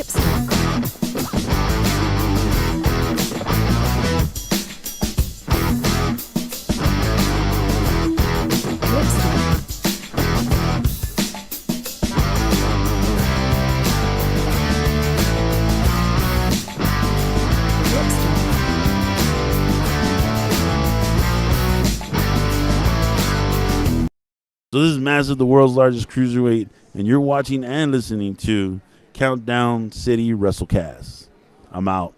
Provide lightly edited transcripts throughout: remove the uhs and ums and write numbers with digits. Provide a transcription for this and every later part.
So this is Massive, the world's largest cruiserweight, and you're watching and listening to Countdown City WrestleCast. I'm out.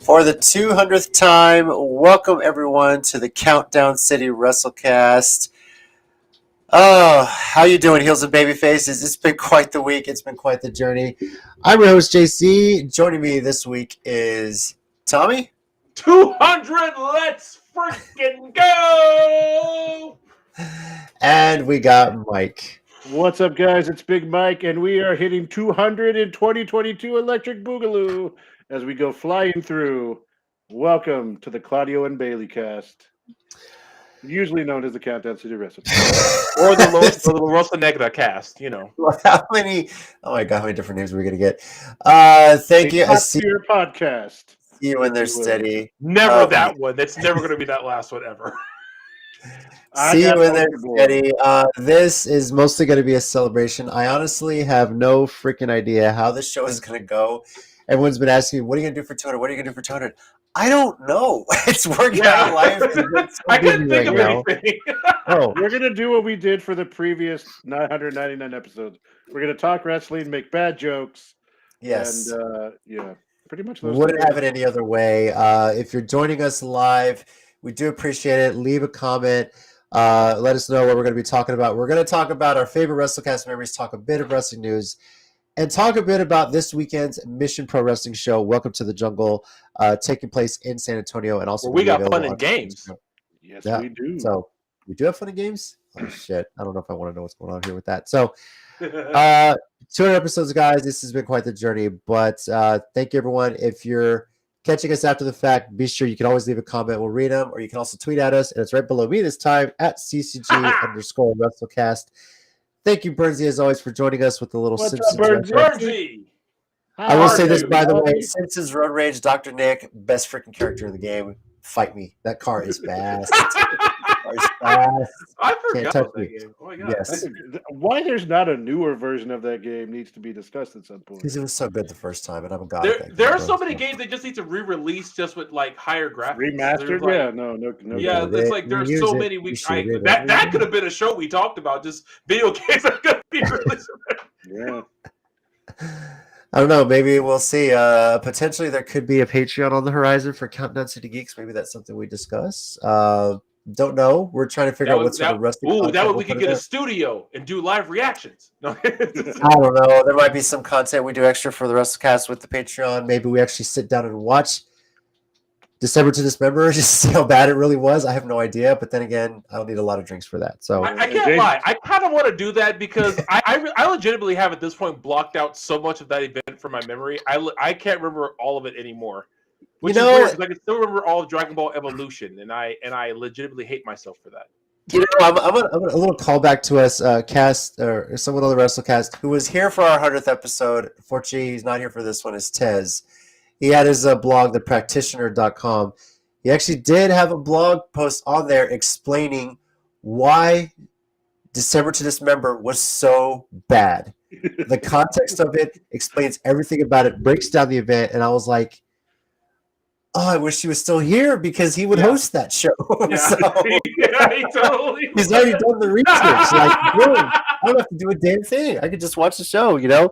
For the 200th time, welcome everyone to the Countdown City WrestleCast. Oh, how you doing, heels and baby faces? It's been quite the week. It's been quite the journey. I'm your host, JC. Joining me this week is Tommy. 200, let's freaking go! And we got Mike. What's up, guys? It's Big Mike, and we are hitting 200 in 2022 Electric Boogaloo as we go flying through. Welcome to the Claudio and Bailey cast, usually known as the Countdown City WrestleCast. Or the Rosa Negra cast, you know. How many? Oh my God, how many different names are we going to get? Thank you. I see your podcast. See you when they're steady. Never that one. That's never going to be that last one ever. See you when they're steady. This is mostly going to be a celebration. I honestly have no freaking idea how this show is going to go. Everyone's been asking me, what are you going to do for 200? What are you going to do for 200? I don't know. It's working out life. I couldn't think of anything. We're going to do what we did for the previous 999 episodes. We're going to talk wrestling, make bad jokes. Yes. And, pretty much. Wouldn't have it any other way. If you're joining us live, we do appreciate it. Leave a comment. Let us know what we're going to be talking about. We're going to talk about our favorite WrestleCast memories, talk a bit of wrestling news, and talk a bit about this weekend's Mission Pro Wrestling show, Welcome to the Jungle, taking place in San Antonio. And also, we got fun and games. Yes, we do. So we do have fun and games? Oh, shit. I don't know if I want to know what's going on here with that. So 200 episodes, guys. This has been quite the journey. But thank you, everyone. If you're catching us after the fact, be sure you can always leave a comment. We'll read them, or you can also tweet at us. And it's right below me this time at CCG_WrestleCast. Thank you, Bernsey, as always, for joining us with the little Simpsons. Bernsey? I will say this, by the way, Simpsons Road Rage, Dr. Nick, best freaking character in the game. Fight me. That car is fast. I forgot that game. Oh my God. Yes. Why there's not a newer version of that game needs to be discussed at some point. Because it was so good the first time, and I'm a god. There are so many games they just need to re-release just with like higher graphics. Remastered? No. Yeah, it's like there's so many. That could have been a show we talked about. Just video games that could be released. Yeah. I don't know. Maybe we'll see. Potentially, there could be a Patreon on the horizon for Countdown City Geeks. Maybe that's something we discuss. Don't know. We're trying to figure out what's the rest of the that way we could get a studio and do live reactions. No. I don't know. There might be some content we do extra for the WrestleCast with the Patreon. Maybe we actually sit down and watch December to Dismember just to see how bad it really was. I have no idea. But then again, I'll need a lot of drinks for that. So I can't lie. I kind of want to do that because I legitimately have at this point blocked out so much of that event from my memory. I can't remember all of it anymore. Which is weird because I can still remember all of Dragon Ball Evolution, and I legitimately hate myself for that. You know, I'm a little callback to us, Cast, or someone on the WrestleCast, who was here for our 100th episode. Fortunately, he's not here for this one, is Tez. He had his blog, thepractitioner.com. He actually did have a blog post on there explaining why December to Dismember was so bad. The context of it explains everything about it, breaks down the event, and I was like, oh, I wish he was still here because he would host that show. Yeah. So, he totally he's already done the research. Like, boom, I don't have to do a damn thing. I could just watch the show, you know?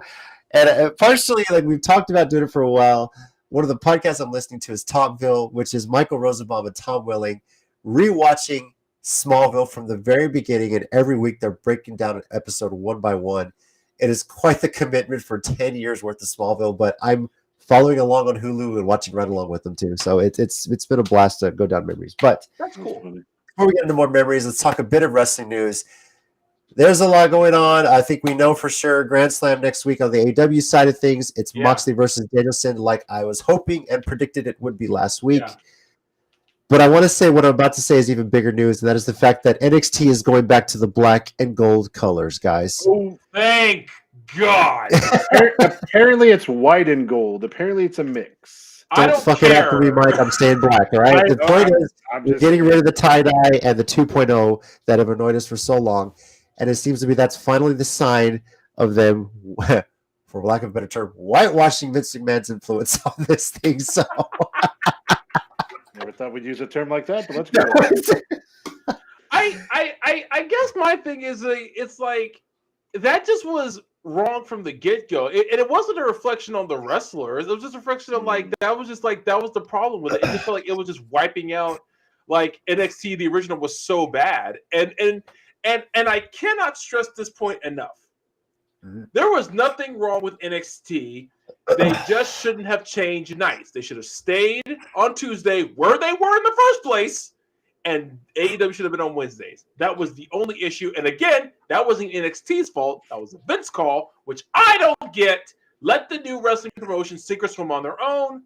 And partially, like we've talked about doing it for a while. One of the podcasts I'm listening to is Talkville, which is Michael Rosenbaum and Tom Willing rewatching Smallville from the very beginning. And every week they're breaking down an episode one by one. It is quite the commitment for 10 years worth of Smallville, but I'm following along on Hulu and watching right along with them too. So it's been a blast to go down memories. But That's cool. before we get into more memories, let's talk a bit of wrestling news. There's a lot going on. I think we know for sure Grand Slam next week on the AEW side of things. It's Moxley versus Danielson, like I was hoping and predicted it would be last week. Yeah. But I want to say what I'm about to say is even bigger news, and that is the fact that NXT is going back to the black and gold colors, guys. Oh, thank God. Apparently it's white and gold. Apparently it's a mix. Don't fuck it up for me, Mike. I'm staying black, all right? The point is, we're getting rid of the tie-dye and the 2.0 that have annoyed us for so long. And it seems to me that's finally the sign of them, for lack of a better term, whitewashing Vince McMahon's influence on this thing. So never thought we'd use a term like that, but let's go. I guess my thing is it's like that just was wrong from the get-go. And it wasn't a reflection on the wrestlers. It was just a reflection of that was the problem with it. It just felt like it was just wiping out like NXT, the original was so bad. And I cannot stress this point enough. There was nothing wrong with NXT. They just shouldn't have changed nights. They should have stayed on Tuesday where they were in the first place, and AEW should have been on Wednesdays. That was the only issue. And again, that wasn't NXT's fault. That was a Vince call, which I don't get. Let the new wrestling promotion sink or swim on their own.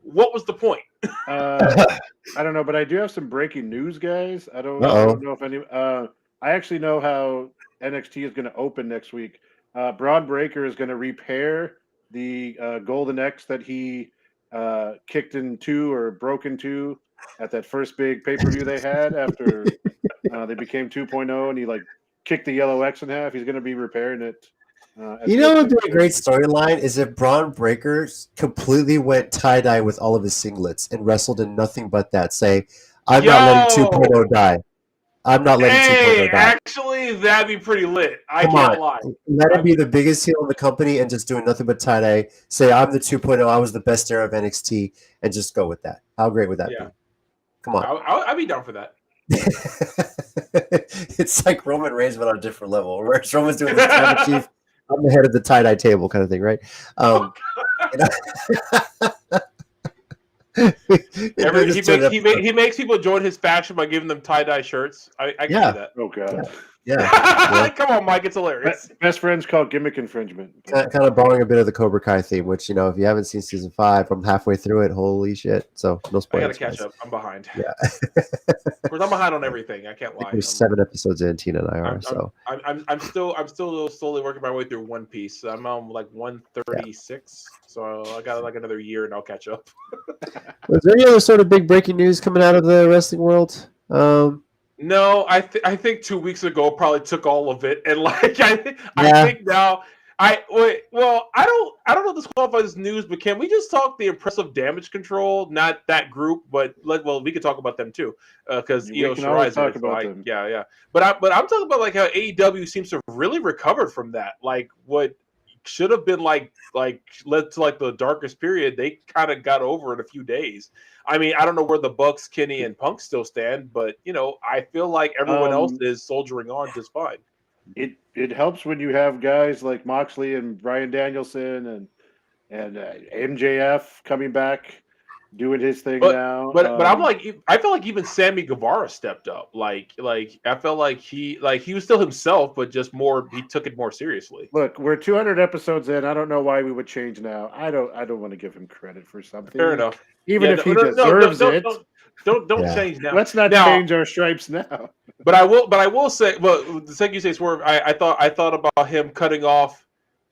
What was the point? I don't know, but I do have some breaking news, guys. I don't know if any. I actually know how NXT is going to open next week. Braun Breaker is going to repair the Golden X that he kicked in two or broke into at that first big pay-per-view they had after they became 2.0, and he kicked the yellow X in half. He's going to be repairing it. You know what would be a great storyline is if Braun Breaker completely went tie-dye with all of his singlets and wrestled in nothing but that. Say, I'm not letting 2.0 die. I'm not letting 2.0 die. Actually, that'd be pretty lit. I can't lie. Let him be the biggest heel in the company and just doing nothing but tie-dye. Say, I'm the 2.0. I was the best era of NXT, and just go with that. How great would that be? Come on. I'd be down for that. It's like Roman Reigns, but on a different level. Whereas Roman's doing the tribal chief, I'm the head of the tie-dye table kind of thing, right? He makes people join his faction by giving them tie-dye shirts. I can see that. Oh god. Yeah. Come on, Mike. It's hilarious. Best friends called gimmick infringement. Kind of borrowing a bit of the Cobra Kai theme, which, if you haven't seen season 5, I'm halfway through it. Holy shit. So no spoilers. I gotta catch up. I'm behind. Yeah. Of course, I'm behind on everything. I can't lie. There's 7 episodes in, Tina and I are. I'm still slowly working my way through One Piece. I'm on 136. So I got another year and I'll catch up. Was there any other sort of big breaking news coming out of the wrestling world? No, I think 2 weeks ago probably took all of it, and I think now I don't know if this qualifies as news, but can we just talk the impressive Damage Control? Not that group, but we could talk about them too, because Io Shirai is talk about them. Yeah. But I'm talking about how AEW seems to have really recovered from that. What should have been led to the darkest period, they kind of got over in a few days. I mean, I don't know where the Bucks, Kenny, and Punk still stand, but I feel like everyone else is soldiering on just fine. It helps when you have guys like Moxley and Bryan Danielson and MJF coming back, doing his thing now. But I feel like even Sammy Guevara stepped up. I felt like he was still himself, but just more. He took it more seriously. Look, we're 200 episodes in. I don't know why we would change now. I don't want to give him credit for something. Fair enough. Even if he deserves it. Don't change now. Let's not change our stripes now. But I will say. Well, the second you say Swerve, I thought about him cutting off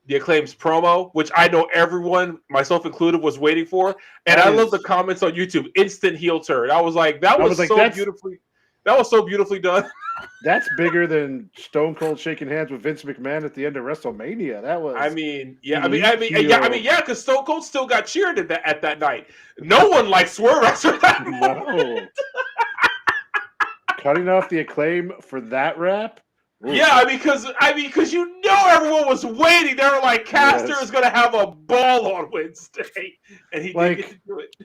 the Acclaim's promo, which I know everyone, myself included, was waiting for. And I love the comments on YouTube. Instant heel turn. I was like, that was so beautifully done. That's bigger than Stone Cold shaking hands with Vince McMahon at the end of WrestleMania. That was. Because Stone Cold still got cheered at that night. No one liked Swerve after that. No. Cutting off the Acclaim for that rap. Ooh. Yeah, because everyone was waiting. They were like, Caster is going to have a ball on Wednesday, and he didn't get to do it.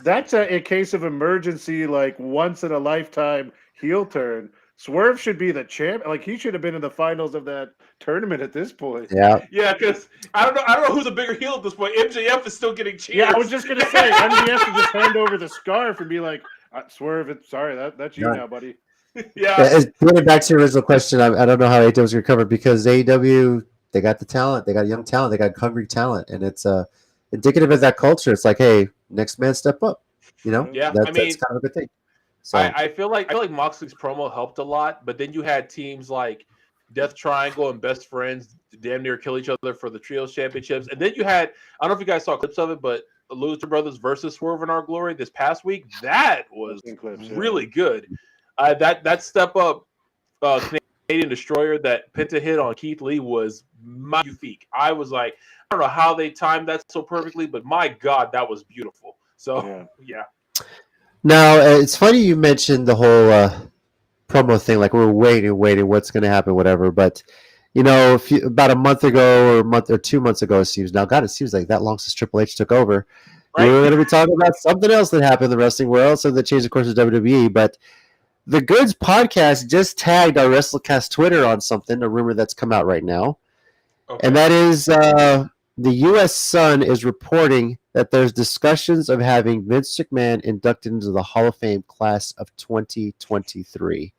That's a case of emergency, once in a lifetime heel turn. Swerve should be the champ. Like he should have been in the finals of that tournament at this point. Yeah. Yeah, because I don't know who's a bigger heel at this point. MJF is still getting cheers. Yeah, I was just gonna say MJF should just hand over the scarf and be like, Swerve, sorry, that's you now, buddy. Yeah. Getting back to your original question, I don't know how AEW is going to cover because AEW, they got the talent, they got young talent, they got hungry talent, and it's indicative of that culture. It's like, hey, next man step up. You know, Yeah, that's kind of a good thing. So I feel like Moxley's promo helped a lot, but then you had teams like Death Triangle and Best Friends damn near kill each other for the Trios Championships, and then you had, I don't know if you guys saw clips of it, but the Lucha Brothers versus Swerve in Our Glory this past week, that was really good. That step up Canadian Destroyer that Penta hit on Keith Lee was magnifique. I was like, I don't know how they timed that so perfectly, but my God, that was beautiful. So yeah. Now it's funny you mentioned the whole promo thing. Like we're waiting, what's going to happen, whatever. But you know, about a month ago or 2 months ago, it seems now. God, it seems like that long since Triple H took over. Right. We were going to be talking about something else that happened in the wrestling world. So they changed the course of WWE, but. The Goods podcast just tagged our WrestleCast Twitter on something, a rumor that's come out right now. Okay. And that is the U.S. Sun is reporting that there's discussions of having Vince McMahon inducted into the Hall of Fame class of 2023.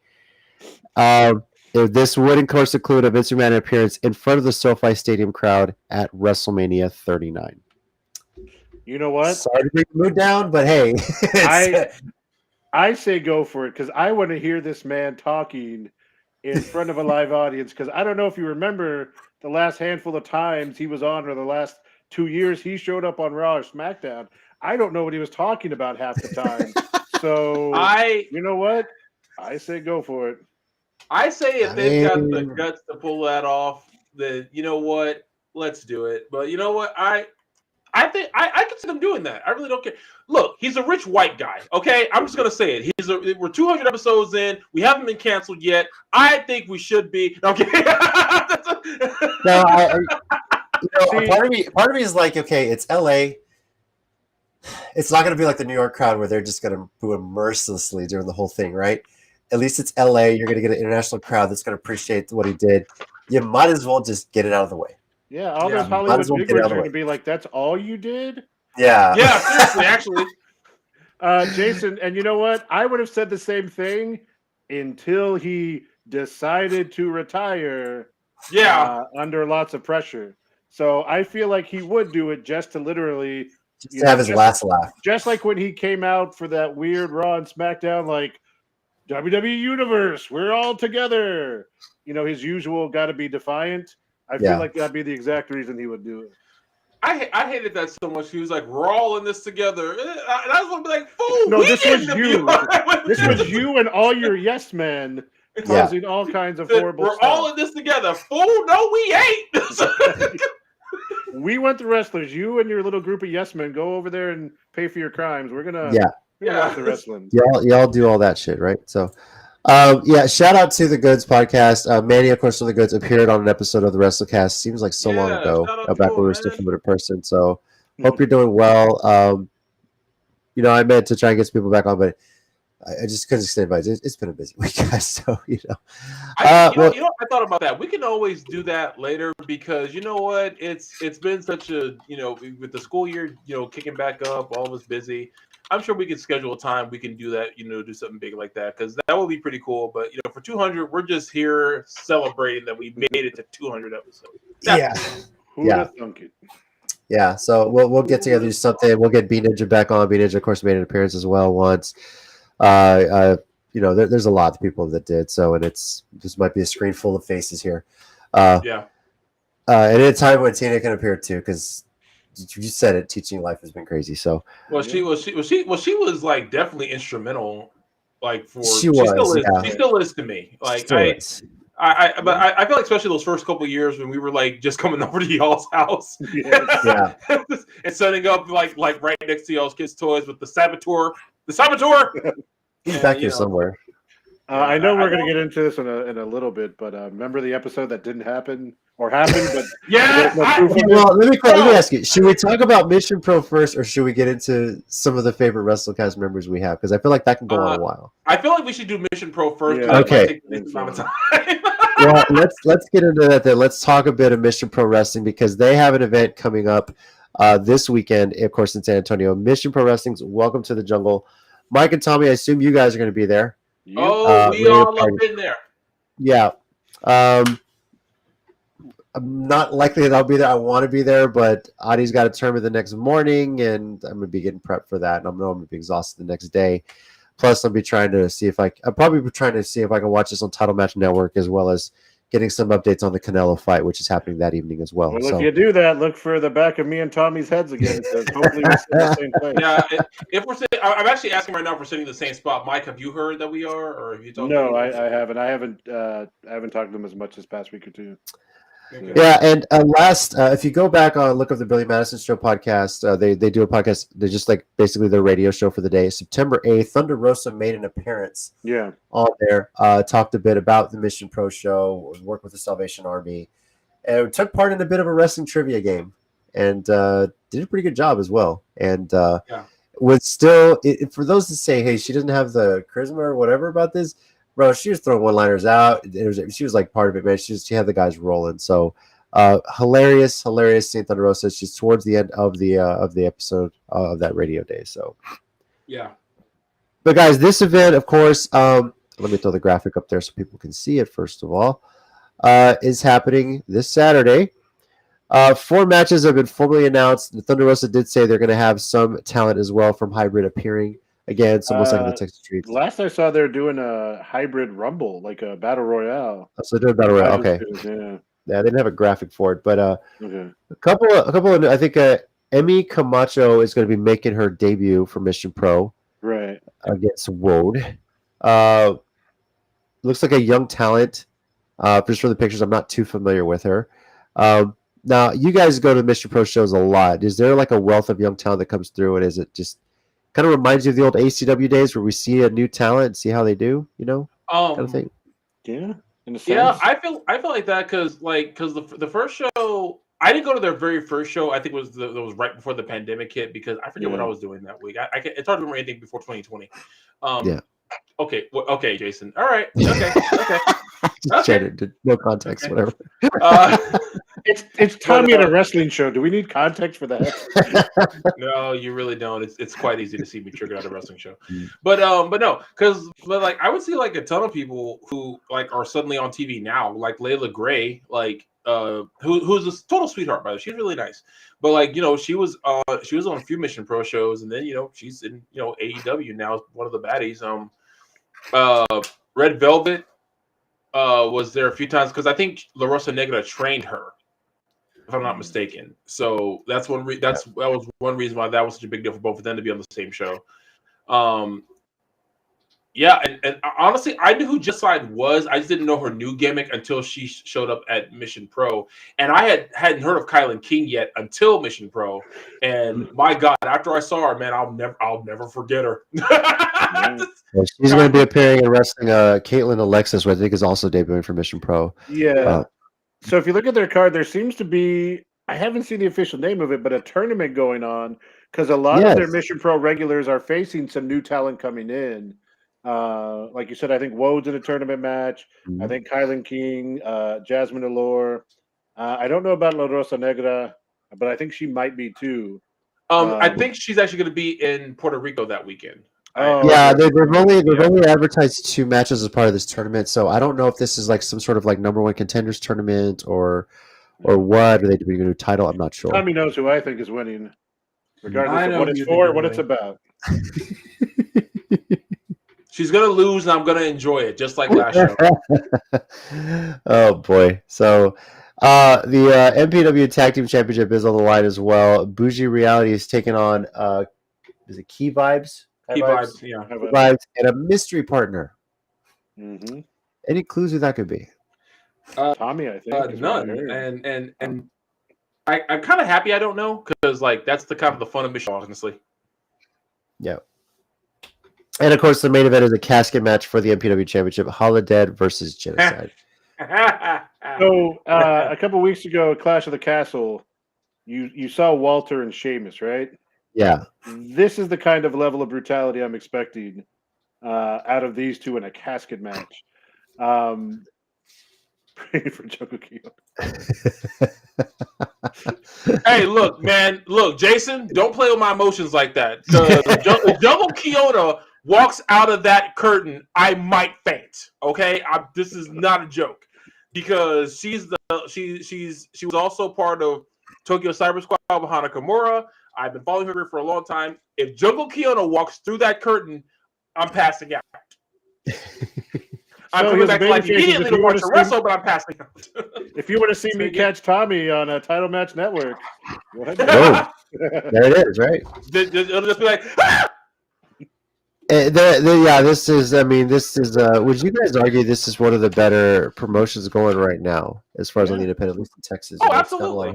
This would, of course, include a Vince McMahon appearance in front of the SoFi Stadium crowd at WrestleMania 39. You know what? Sorry to bring the mood down, but hey. I say go for it because I want to hear this man talking in front of a live audience because I don't know if you remember the last handful of times he was on or the last 2 years he showed up on Raw or SmackDown. I don't know what he was talking about half the time. So you know what? I say go for it. I say if they've got the guts to pull that off, then you know what? Let's do it. But you know what? I think I can see them doing that. I really don't care. Look, he's a rich white guy. Okay, I'm just gonna say it. We're 200 episodes in. We haven't been canceled yet. I think we should be. Okay. No, part of me is like, okay, it's LA. It's not gonna be like the New York crowd where they're just gonna boo him mercilessly during the whole thing, right? At least it's LA. You're gonna get an international crowd that's gonna appreciate what he did. You might as well just get it out of the way. Yeah, all those Hollywood bigwigs are going to be like, that's all you did? Yeah. Yeah, seriously, actually. Jason, and you know what? I would have said the same thing until he decided to retire under lots of pressure. So I feel like he would do it just to literally... Just to have his last laugh. Just like when he came out for that weird Raw and SmackDown, like, WWE Universe, we're all together. You know, his usual got to be defiant. I feel like that'd be the exact reason he would do it. I hated that so much. He was like, "We're all in this together," and I was gonna be like, "Fool!" No, this was you. This was you and all your yes men causing all kinds of horrible stuff. We're all in this together, fool. No, we ain't. We went to wrestlers. You and your little group of yes men go over there and pay for your crimes. We're gonna watch the wrestling. Y'all do all that shit, right? So. Shout out to the Goods podcast. Manny, of course, from the Goods appeared on an episode of the WrestleCast. Seems like so long ago, back when we were still filming in person. So, hope you're doing well. I meant to try and get some people back on, but I just couldn't stay invited. It's been a busy week, guys. So, I thought about that. We can always do that later because you know what? It's been such a with the school year, kicking back up, all of us busy. I'm sure we can schedule a time we can do that, do something big like that because that would be pretty cool. But for 200, we're just here celebrating that we made it to 200 episodes. Yeah. So we'll get together, do something. We'll get B Ninja back on. B Ninja, of course, made an appearance as well once. There's a lot of people that did. So this might be a screen full of faces here. And at a time when Tina can appear too, because. You said it. Teaching life has been crazy. So, she was like definitely instrumental. Like she still is to me. Like I feel like especially those first couple of years when we were like just coming over to y'all's house, and setting up like right next to y'all's kids' toys with the Saboteur. He's back here somewhere. I know we're going to get into this in a little bit, but remember the episode that didn't happen or happened, but yes. Well, let me ask you: should we talk about Mission Pro first, or should we get into some of the favorite WrestleCast members we have? Because I feel like that can go on a while. I feel like we should do Mission Pro first. Yeah. Okay. Take the amount of time. Well, let's get into that then. Let's talk a bit of Mission Pro Wrestling because they have an event coming up this weekend, of course, in San Antonio. Mission Pro Wrestling's Welcome to the Jungle. Mike and Tommy, I assume you guys are going to be there. Oh, we all have been there. Yeah. I'm not likely that I'll be there. I want to be there, but Adi's got a tournament the next morning, and I'm going to be getting prepped for that. And I'm going to be exhausted the next day. Plus, I'll be trying to see if I'm probably trying to see if I can watch this on Title Match Network, as well as getting some updates on the Canelo fight, which is happening that evening as well. Well, if you do that, look for the back of me and Tommy's heads again. Hopefully, we're sitting in the same place. Yeah, if we're sitting, I'm actually asking right now if we're sitting in the same spot. Mike, have you heard that we are, or have you talked? No, I haven't. I haven't talked to them as much this past week or two. Okay. Yeah, and last, if you go back on look up the Billy Madison Show podcast, they do a podcast. They're just like basically their radio show for the day. September 8th, Thunder Rosa made an appearance. Yeah, on there. Talked a bit about the Mission Pro show, worked with the Salvation Army, and took part in a bit of a wrestling trivia game, and did a pretty good job as well. And was still for those that say, "Hey, she doesn't have the charisma or whatever about this." Bro, she was throwing one-liners out. She was like part of it, man. She had the guys rolling. So hilarious seeing Thunder Rosa. She's towards the end of the episode of that radio day. So yeah. But guys, this event, of course, let me throw the graphic up there so people can see it. First of all, is happening this Saturday. 4 matches have been formally announced. The Thunder Rosa did say they're going to have some talent as well from Hybrid appearing. Again, it's almost like the Texas Street. Last I saw, they're doing a hybrid rumble, like a battle royale. So they're doing battle royale. Okay. Yeah, they didn't have a graphic for it, but a couple of I think Emmy Camacho is going to be making her debut for Mission Pro. Right. Against Wode. Looks like a young talent. Just from the pictures, I'm not too familiar with her. Now, you guys go to Mission Pro shows a lot. Is there like a wealth of young talent that comes through, and is it just kind of reminds you of the old ACW days where we see a new talent and see how they do, kind of thing? Yeah. Yeah, I feel like that because the first show, I didn't go to their very first show. I think it was right before the pandemic hit because I forget what I was doing that week. It's hard to remember anything before 2020. Okay, Jason. All right. Okay. No context, whatever. It's Tommy at a wrestling show. Do we need context for that? No, you really don't. It's quite easy to see me triggered at a wrestling show. But no, because I would see like a ton of people who like are suddenly on TV now, like Layla Gray, like who's a total sweetheart, by the way. She's really nice. But like, she was on a few Mission Pro shows, and then she's in AEW now, one of the baddies. Red Velvet was there a few times because I think La Rosa Negra trained her, if I'm not mistaken. So that's that was one reason why that was such a big deal for both of them to be on the same show. And honestly, I knew who Just Side was. I just didn't know her new gimmick until she showed up at Mission Pro, and I hadn't heard of Kylan King yet until Mission Pro. And my God, after I saw her, man, I'll never forget her. Well, she's going to be appearing and wrestling Caitlin Alexis, who I think is also debuting for Mission Pro. Yeah. So if you look at their card, there seems to be, I haven't seen the official name of it, but a tournament going on because a lot of their Mission Pro regulars are facing some new talent coming in. Like you said, I think Wode's in a tournament match. I think Kylan King, Jasmine Allure. I don't know about La Rosa Negra, but I think she might be too. I think she's actually going to be in Puerto Rico that weekend. They've only advertised 2 matches as part of this tournament, so I don't know if this is like some sort of like number 1 contenders tournament or what. Are they doing a new title? I'm not sure. Tommy knows who I think is winning, regardless of what it's for, what it's about. She's gonna lose, and I'm gonna enjoy it, just like last show. Oh boy! So the MPW Tag Team Championship is on the line as well. Bougie Reality is taking on is it Key Vibes? Key Vibes, yeah. Key Vibes and a mystery partner. Mm-hmm. Any clues who that could be? Tommy, I think. None. And I'm kind of happy I don't know because like that's the kind of the fun of Mission, honestly. Yeah. And of course, the main event is a casket match for the MPW Championship: Holodead versus Genocide. So a couple weeks ago, Clash of the Castle, you saw Walter and Sheamus, right? Yeah. This is the kind of level of brutality I'm expecting out of these two in a casket match. Praying for Jungle Kyo. Hey, look, man. Look, Jason, don't play with my emotions like that. Because Jungle Kyoto walks out of that curtain, I might faint. Okay, this is not a joke because she was also part of Tokyo Cyber Squad with Hana Kimura. I've been following her for a long time. If Jungle Kyoto walks through that curtain, I'm passing out. I'm coming back to life immediately to watch her wrestle, but I'm passing out. If you were to see me catch Tommy on a Title Match Network, there it is, right? It'll just be like, ah! Yeah, this is. I mean, this is. Would you guys argue this is one of the better promotions going right now, as far as on the independent, at least in Texas? Oh, absolutely.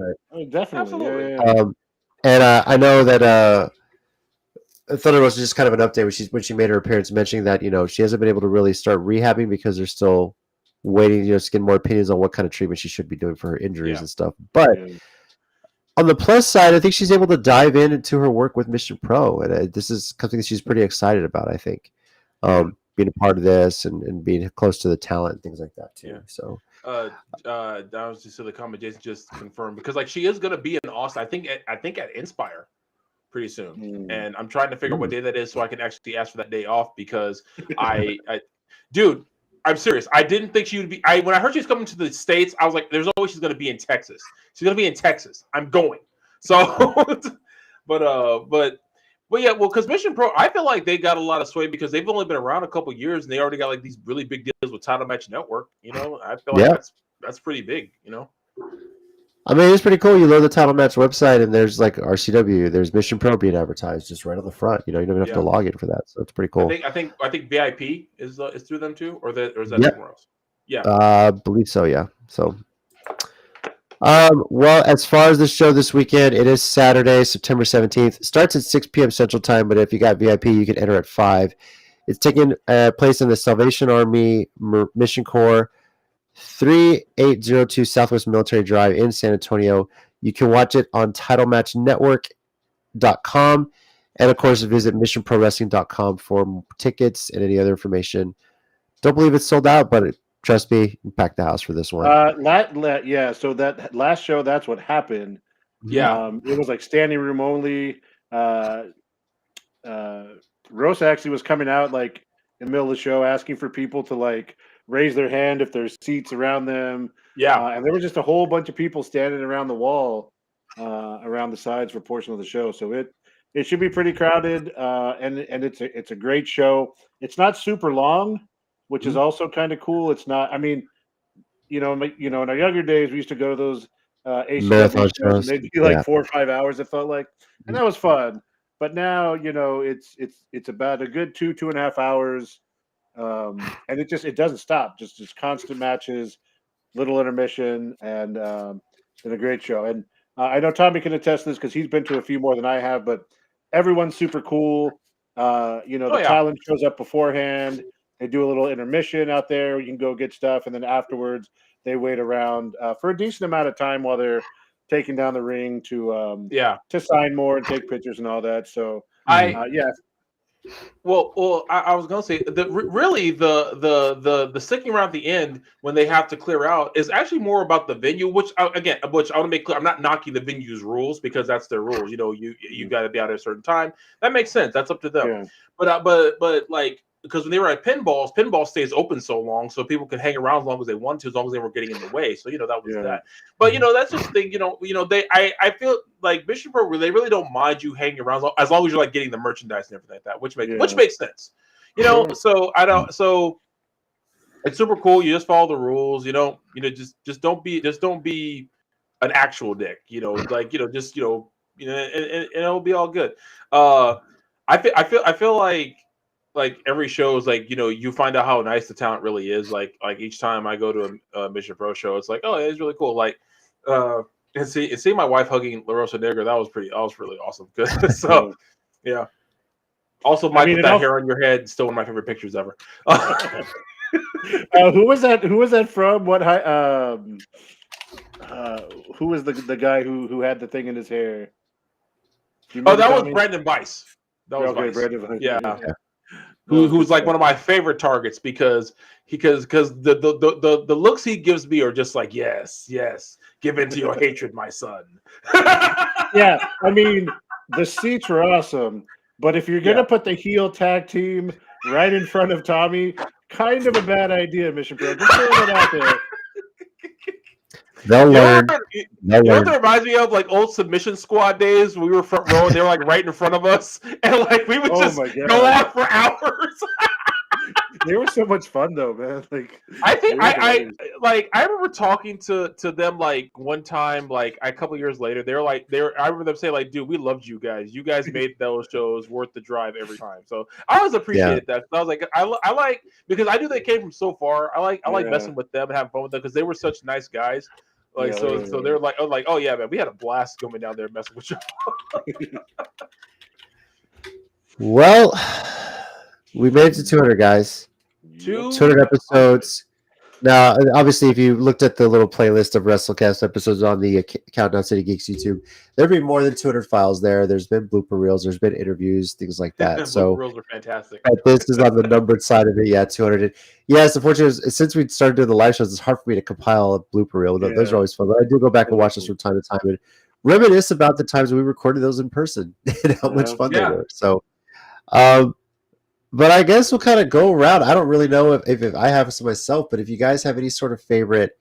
Definitely. Absolutely. Yeah. And I know that Thunder was just kind of an update when she made her appearance, mentioning that she hasn't been able to really start rehabbing because they're still waiting, to get more opinions on what kind of treatment she should be doing for her injuries and stuff. But on the plus side, I think she's able to dive into her work with Mission Pro, and this is something that she's pretty excited about. I think being a part of this and being close to the talent and things like that too. So. That was just the comment Jason just confirmed because she is going to be in Austin. I think at Inspire pretty soon, and I'm trying to figure out what day that is so I can actually ask for that day off because dude, I'm serious. I didn't think she would be. When I heard she was coming to the States, I was like, "There's no way she's going to be in Texas. She's going to be in Texas. I'm going." So, but yeah, well, because Mission Pro, I feel like they got a lot of sway because they've only been around a couple years and they already got these really big deals with Title Match Network. I feel like that's pretty big. I mean, it's pretty cool. You load the Title Match website and there's RCW, there's Mission Pro being advertised just right on the front. You don't even have to log in for that, so it's pretty cool. I think VIP is through them too, or is that somewhere else? Yeah, I believe so. Yeah, so. Well, as far as the show this weekend, it is Saturday, September 17th. Starts at 6 p.m. Central Time, but if you got VIP, you can enter at 5. It's taking place in the Salvation Army Mission Corps, 3802 Southwest Military Drive in San Antonio. You can watch it on TitleMatchNetwork.com, and of course, visit MissionProWrestling.com for tickets and any other information. Don't believe it's sold out, but trust me, you packed the house for this one. So that last show, that's what happened. Yeah. It was standing room only. Rosa actually was coming out in the middle of the show asking for people to raise their hand if there's seats around them. Yeah. And there was just a whole bunch of people standing around the wall, around the sides for a portion of the show. So it should be pretty crowded. And it's a great show. It's not super long, which is also kind of cool. It's not. I mean, in our younger days, we used to go to those ACW shows, and they'd be 4 or 5 hours. It felt like, and that was fun. But now, it's about a good 2.5 hours, and it doesn't stop. Just constant matches, little intermission, and a great show. And I know Tommy can attest to this because he's been to a few more than I have. But everyone's super cool. The talent shows up beforehand. They do a little intermission out there. You can go get stuff, and then afterwards they wait around for a decent amount of time while they're taking down the ring to sign more and take pictures and all that. So Well, I was gonna say the sticking around at the end when they have to clear out is actually more about the venue. Which I want to make clear, I'm not knocking the venue's rules because that's their rules. You got to be out at a certain time. That makes sense. That's up to them. Yeah. But because when they were at pinball stays open so long, so people could hang around as long as they want to, as long as they weren't getting in the way. So that was that. But that's just the thing. I feel like Mission Pro, they really don't mind you hanging around as long as you're getting the merchandise and everything like that, which makes sense. So I don't. So it's super cool. You just follow the rules. Just don't be an actual dick. And it'll be all good. I feel like every show is you find out how nice the talent really is. Like each time I go to a Mission Pro show, it's oh, it's really cool. And see my wife hugging La Rosa Negra, that was really awesome. So yeah. Also, Mike, with that hair on your head, still one of my favorite pictures ever. Who was that? Who was that from? What? Who was the guy who had the thing in his hair? Oh, that was Brandon Weiss. That was Weiss. Brandon Weiss. Yeah. Who's like one of my favorite targets because the looks he gives me are just like, yes, give in to your hatred, my son. Yeah, I mean, the seats were awesome, but if you're gonna put the heel tag team right in front of Tommy, kind of a bad idea, Mission Pro. Just throwing it out there. They'll learn. You know what that reminds me of? Like old submission squad days when we were front row and they were like right in front of us. And like we would just go on for hours. They were so much fun though, man. Like I remember talking to them like one time, like a couple years later. I remember them saying like, dude, we loved you guys. You guys made those shows worth the drive every time. So I always appreciated that. I was like, I like because I knew they came from so far. I like messing with them and having fun with them because they were such nice guys. Like so they're like, oh yeah, man, we had a blast coming down there messing with you. Well, we made it to 200, guys. 200 episodes. Now, obviously, if you looked at the little playlist of WrestleCast episodes on the Countdown City Geeks YouTube, there'd be more than 200 files there. There's been blooper reels, there's been interviews, things like that. So blooper reels are fantastic. But this is on the numbered side of it. Yeah, 200. Yes, unfortunately, since we started doing the live shows, it's hard for me to compile a blooper reel. Those are always fun. But I do go back and watch this from time to time and reminisce about the times we recorded those in person and how much fun they were. So, but I guess we'll kind of go around. I don't really know if I have some myself, but if you guys have any sort of favorite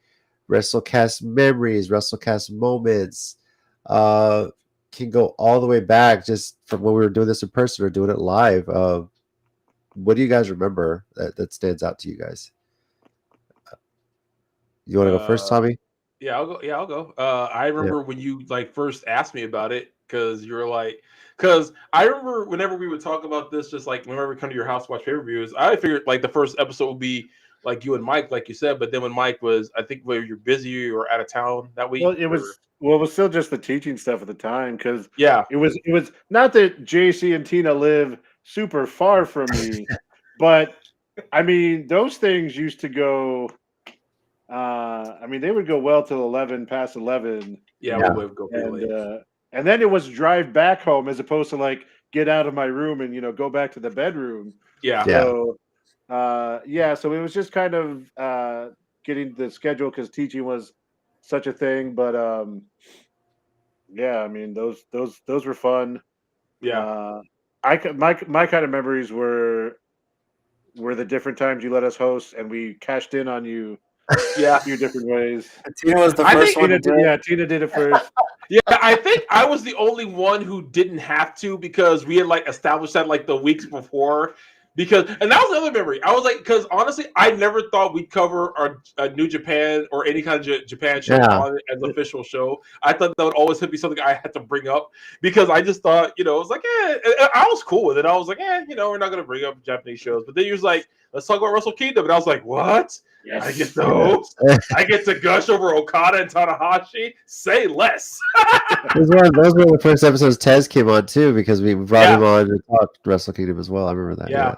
WrestleCast memories, WrestleCast moments, can go all the way back just from when we were doing this in person or doing it live. What do you guys remember that stands out to you guys? You want to go first, Tommy? Yeah, I'll go. Yeah, I'll go. I remember when you like first asked me about it because you were like, because I remember whenever we would talk about this, just like whenever we come to your house to watch pay-per-views, I figured like the first episode would be like you and Mike, like you said. But then when Mike was, I think where you're busy or out of town that week. Well, it was still just the teaching stuff at the time because it was not that JC and Tina live super far from me, but I mean those things used to go. I mean they would go well till 11, past 11. Yeah. We would go late. And then it was drive back home as opposed to like get out of my room and go back to the bedroom. Yeah. So so it was just kind of getting the schedule because teaching was such a thing. But I mean those were fun. Yeah. My kind of memories were the different times you let us host and we cashed in on you. Yeah, a few different ways. Tina was the first one. Tina did it first. Yeah, I think I was the only one who didn't have to because we had like established that like the weeks before. And that was the other memory. I was like, because honestly, I never thought we'd cover our New Japan or any kind of Japan show on it as an official show. I thought that would always be something I had to bring up because I just thought, it was like, I was cool with it. I was like, we're not going to bring up Japanese shows. But then he was like, let's talk about Wrestle Kingdom. And I was like, what? Yes. I get those. I get to gush over Okada and Tanahashi. Say less. Those were the first episodes Tez came on too because we brought him on to talk Wrestle Kingdom as well. I remember that. Yeah.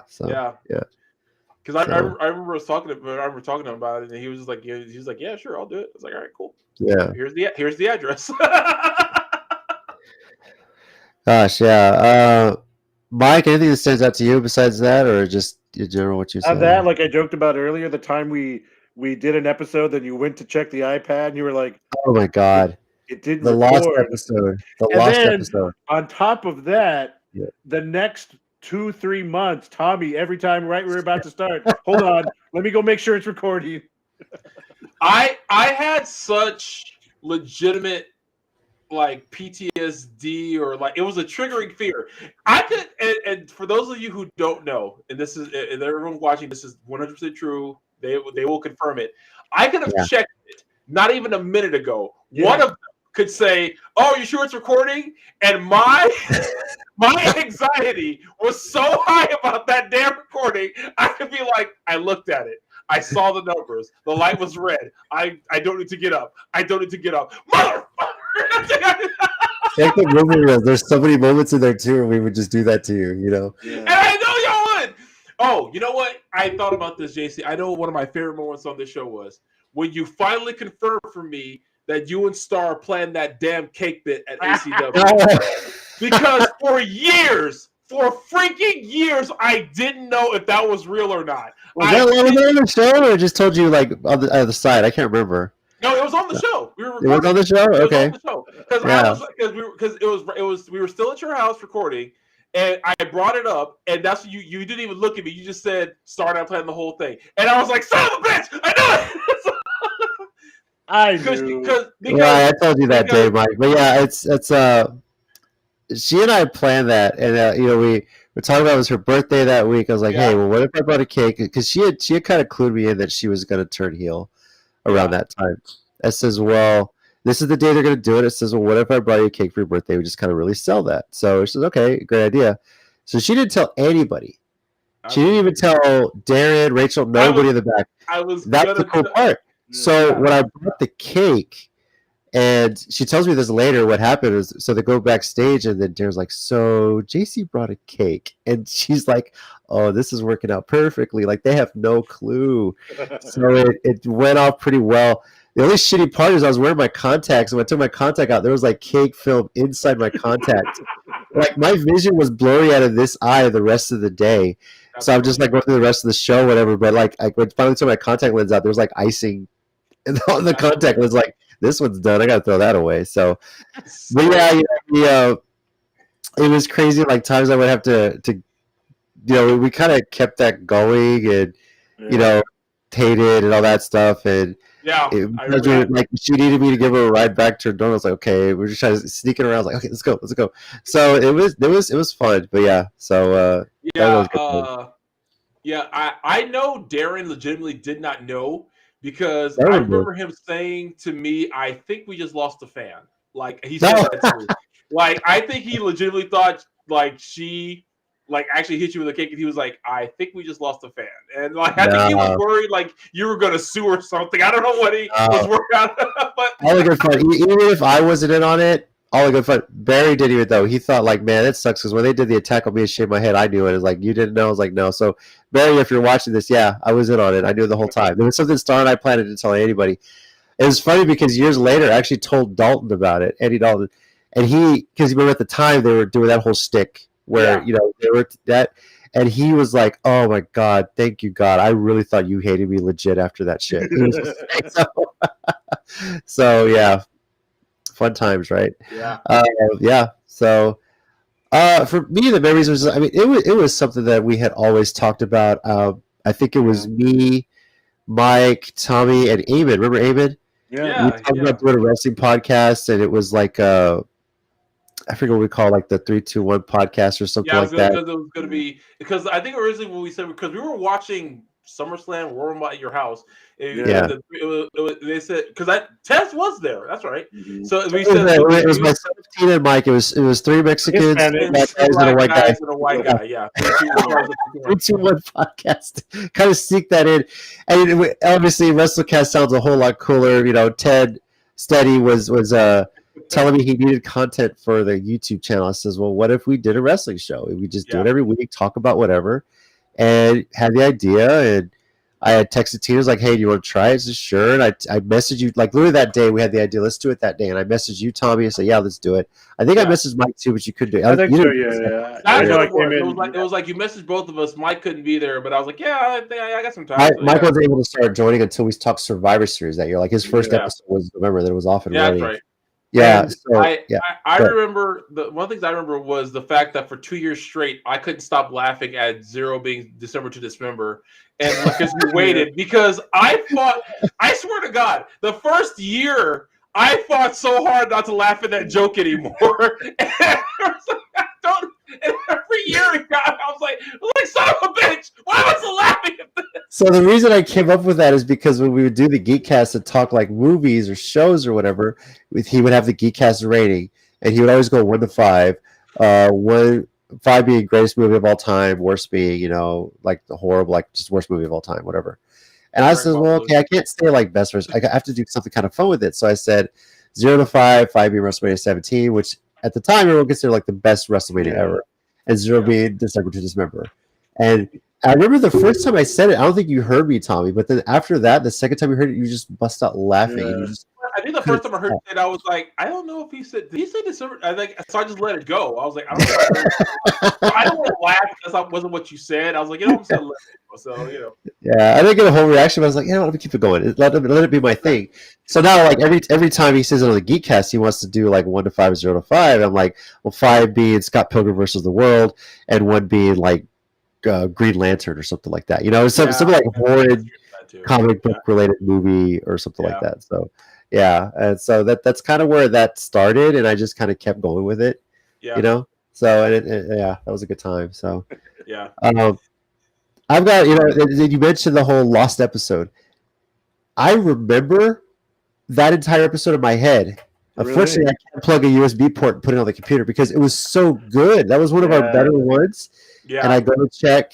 Because I remember us talking to him about it, and he was just like, yeah, sure, I'll do it. I was like, all right, cool. Yeah. Here's the address. Gosh, yeah. Mike, anything that stands out to you besides that, or just in general what you said? That, like I joked about earlier, the time we did an episode, then you went to check the iPad, and you were like, "Oh my god, it didn't." The record. lost episode. Episode. On top of that, the next 2-3 months, Tommy, every time we were about to start, hold on, let me go make sure it's recording. I had such legitimate like PTSD or like it was a triggering fear. I could and for those of you who don't know, and this is and everyone watching, this is 100% true. They will confirm it. I could have checked it not even a minute ago. One of them could say, "Oh, you sure it's recording?" And my anxiety was so high about that damn recording. I could be like, I looked at it. I saw the numbers. The light was red. I don't need to get up. I don't need to get up. Motherfucker! Like the movie reels. There's so many moments in there too where we would just do that to you, you know. And I know y'all would. Oh, you know what? I thought about this, JC. I know one of my favorite moments on this show was when you finally confirmed for me that you and Star planned that damn cake bit at ACW. Because for freaking years, I didn't know if that was real or not. Was that on the show, or just told you like on the other side? I can't remember. No, it was on the show. We were recording. It was on the show. Okay. It was on the show we were still at your house recording, and I brought it up, and that's when you didn't even look at me. You just said, "Start out playing the whole thing," and I was like, "Son of a bitch! I know it." I knew. I told you that day, Mike. But yeah, it's she and I planned that, and we were talking about it was her birthday that week. I was like, hey, well, what if I brought a cake? Because she had kind of clued me in that she was going to turn heel around that time. I says, well, this is the day they're going to do it. It says, well, what if I brought you a cake for your birthday? We just kind of really sell that. So she says, okay, great idea. So she didn't tell anybody. She didn't even tell Darren, Rachel, nobody in the back. That's the cool part. So when I brought the cake, and she tells me this later, what happened is, so they go backstage, and then Darren's like, so JC brought a cake. And she's like, oh, this is working out perfectly. Like, they have no clue. So it went off pretty well. The only shitty part is I was wearing my contacts, and when I took my contact out, there was like cake film inside my contact. Like, my vision was blurry out of this eye the rest of the day. So I'm just like going through the rest of the show, whatever. But like, I finally took my contact lens out, there was like icing on the contact lens. Like, this one's done. I got to throw that away. So, but yeah, it was crazy. Like, times I would have to we kind of kept that going, and hated and all that stuff, and like she needed me to give her a ride back to her dorm. I was like, okay, we're just trying to sneak it around. I was like, okay, let's go. So it was fun, but yeah. So I know Darren legitimately did not know, because I remember him saying to me, I think we just lost a fan. Like, he said that to me. Like, I think he legitimately thought like she actually hit you with a cake, and he was like, I think we just lost a fan. And like, I think he was worried like you were gonna sue or something. I don't know what he was worried about. But all the good fun. Even if I wasn't in on it, all the good fun. Barry didn't even though. He thought like, man, it sucks, because when they did the attack on me and shaved my head, I knew it. It was like, you didn't know? I was like, no. So Barry, if you're watching this, yeah, I was in on it. I knew the whole time. There was something Star and I planned to tell anybody. It was funny because years later I actually told Dalton about it, Eddie Dalton. And because remember at the time they were doing that whole shtick where they were that, and he was like, "Oh my God, thank you God, I really thought you hated me legit after that shit." So yeah, fun times, right? Yeah. So for me, the memories was, I mean, it was something that we had always talked about. I think it was me, Mike, Tommy, and Eamon. Remember Eamon? Yeah. We talked about doing a wrestling podcast, and it was like I forget what we call like the 3-2-1 podcast or something like that. It was going to be, because I think originally when we said, because we were watching SummerSlam, Royal at your house. They said, because Tess was there. That's right. Mm-hmm. So we said it was myself, Tina, and Mike. It was three Mexicans, and a white guy. Yeah. 3-2-1 podcast. Kind of sneak that in, and obviously WrestleCast sounds a whole lot cooler. You know, Ted Steady was telling me he needed content for the YouTube channel. I says, well, what if we did a wrestling show? We just do it every week, talk about whatever, and had the idea. And I had texted Tina, was like, hey, do you want to try it? I said, sure. And I messaged you, like literally that day we had the idea, let's do it that day. And I messaged you, Tommy, and said, yeah, let's do it. I think I messaged Mike too, but you couldn't do it. I think so, yeah. I know it was like you messaged both of us. Mike couldn't be there, but I was like, yeah, I got some time. Mike wasn't able to start joining until we talked Survivor Series that year. Like his first episode was November, that it was off and running. That's right. Yeah, I remember one of the things I remember was the fact that for 2 years straight I couldn't stop laughing at Zero being December to Dismember, and because we waited, because I swear to God, the first year I fought so hard not to laugh at that joke anymore. And every year I was like, son of a bitch, why was I laughing at this? So the reason I came up with that is because when we would do the Geekcast and talk like movies or shows or whatever, he would have the Geekcast rating, and he would always go 1 to 5. 5 being greatest movie of all time, worst being, like the horrible, like just worst movie of all time, whatever. And I said, well, okay, I can't say like best version. I have to do something kind of fun with it. So I said 0 to 5, 5 being WrestleMania 17, which at the time everyone considered like the best WrestleMania ever, and Zero being December to Dismember. And I remember the first time I said it, I don't think you heard me, Tommy. But then after that, the second time you heard it, you just bust out laughing. And you just I think the first time I heard it, I was like, I don't know if he said. Did he say December? So I just let it go. I was like, I don't know. I don't want to laugh because that wasn't what you said. I was like, I'm just gonna let it go. So Yeah, I didn't get a whole reaction. But I was like, let me keep it going. Let it be my thing. So now, like every time he says it on the Geekcast, he wants to do like 1 to 5, 0 to 5. I'm like, well, 5 being Scott Pilgrim versus the World, and 1 being like Green Lantern or something like that. Something like a horrid comic book related movie or something like that. So and so that's kind of where that started, and I just kind of kept going with it. So and that was a good time. So I've got you mentioned the whole Lost episode. I remember that entire episode in my head. Unfortunately, I can't plug a USB port and put it on the computer because it was so good. That was one of our better ones. Yeah. And I go to check,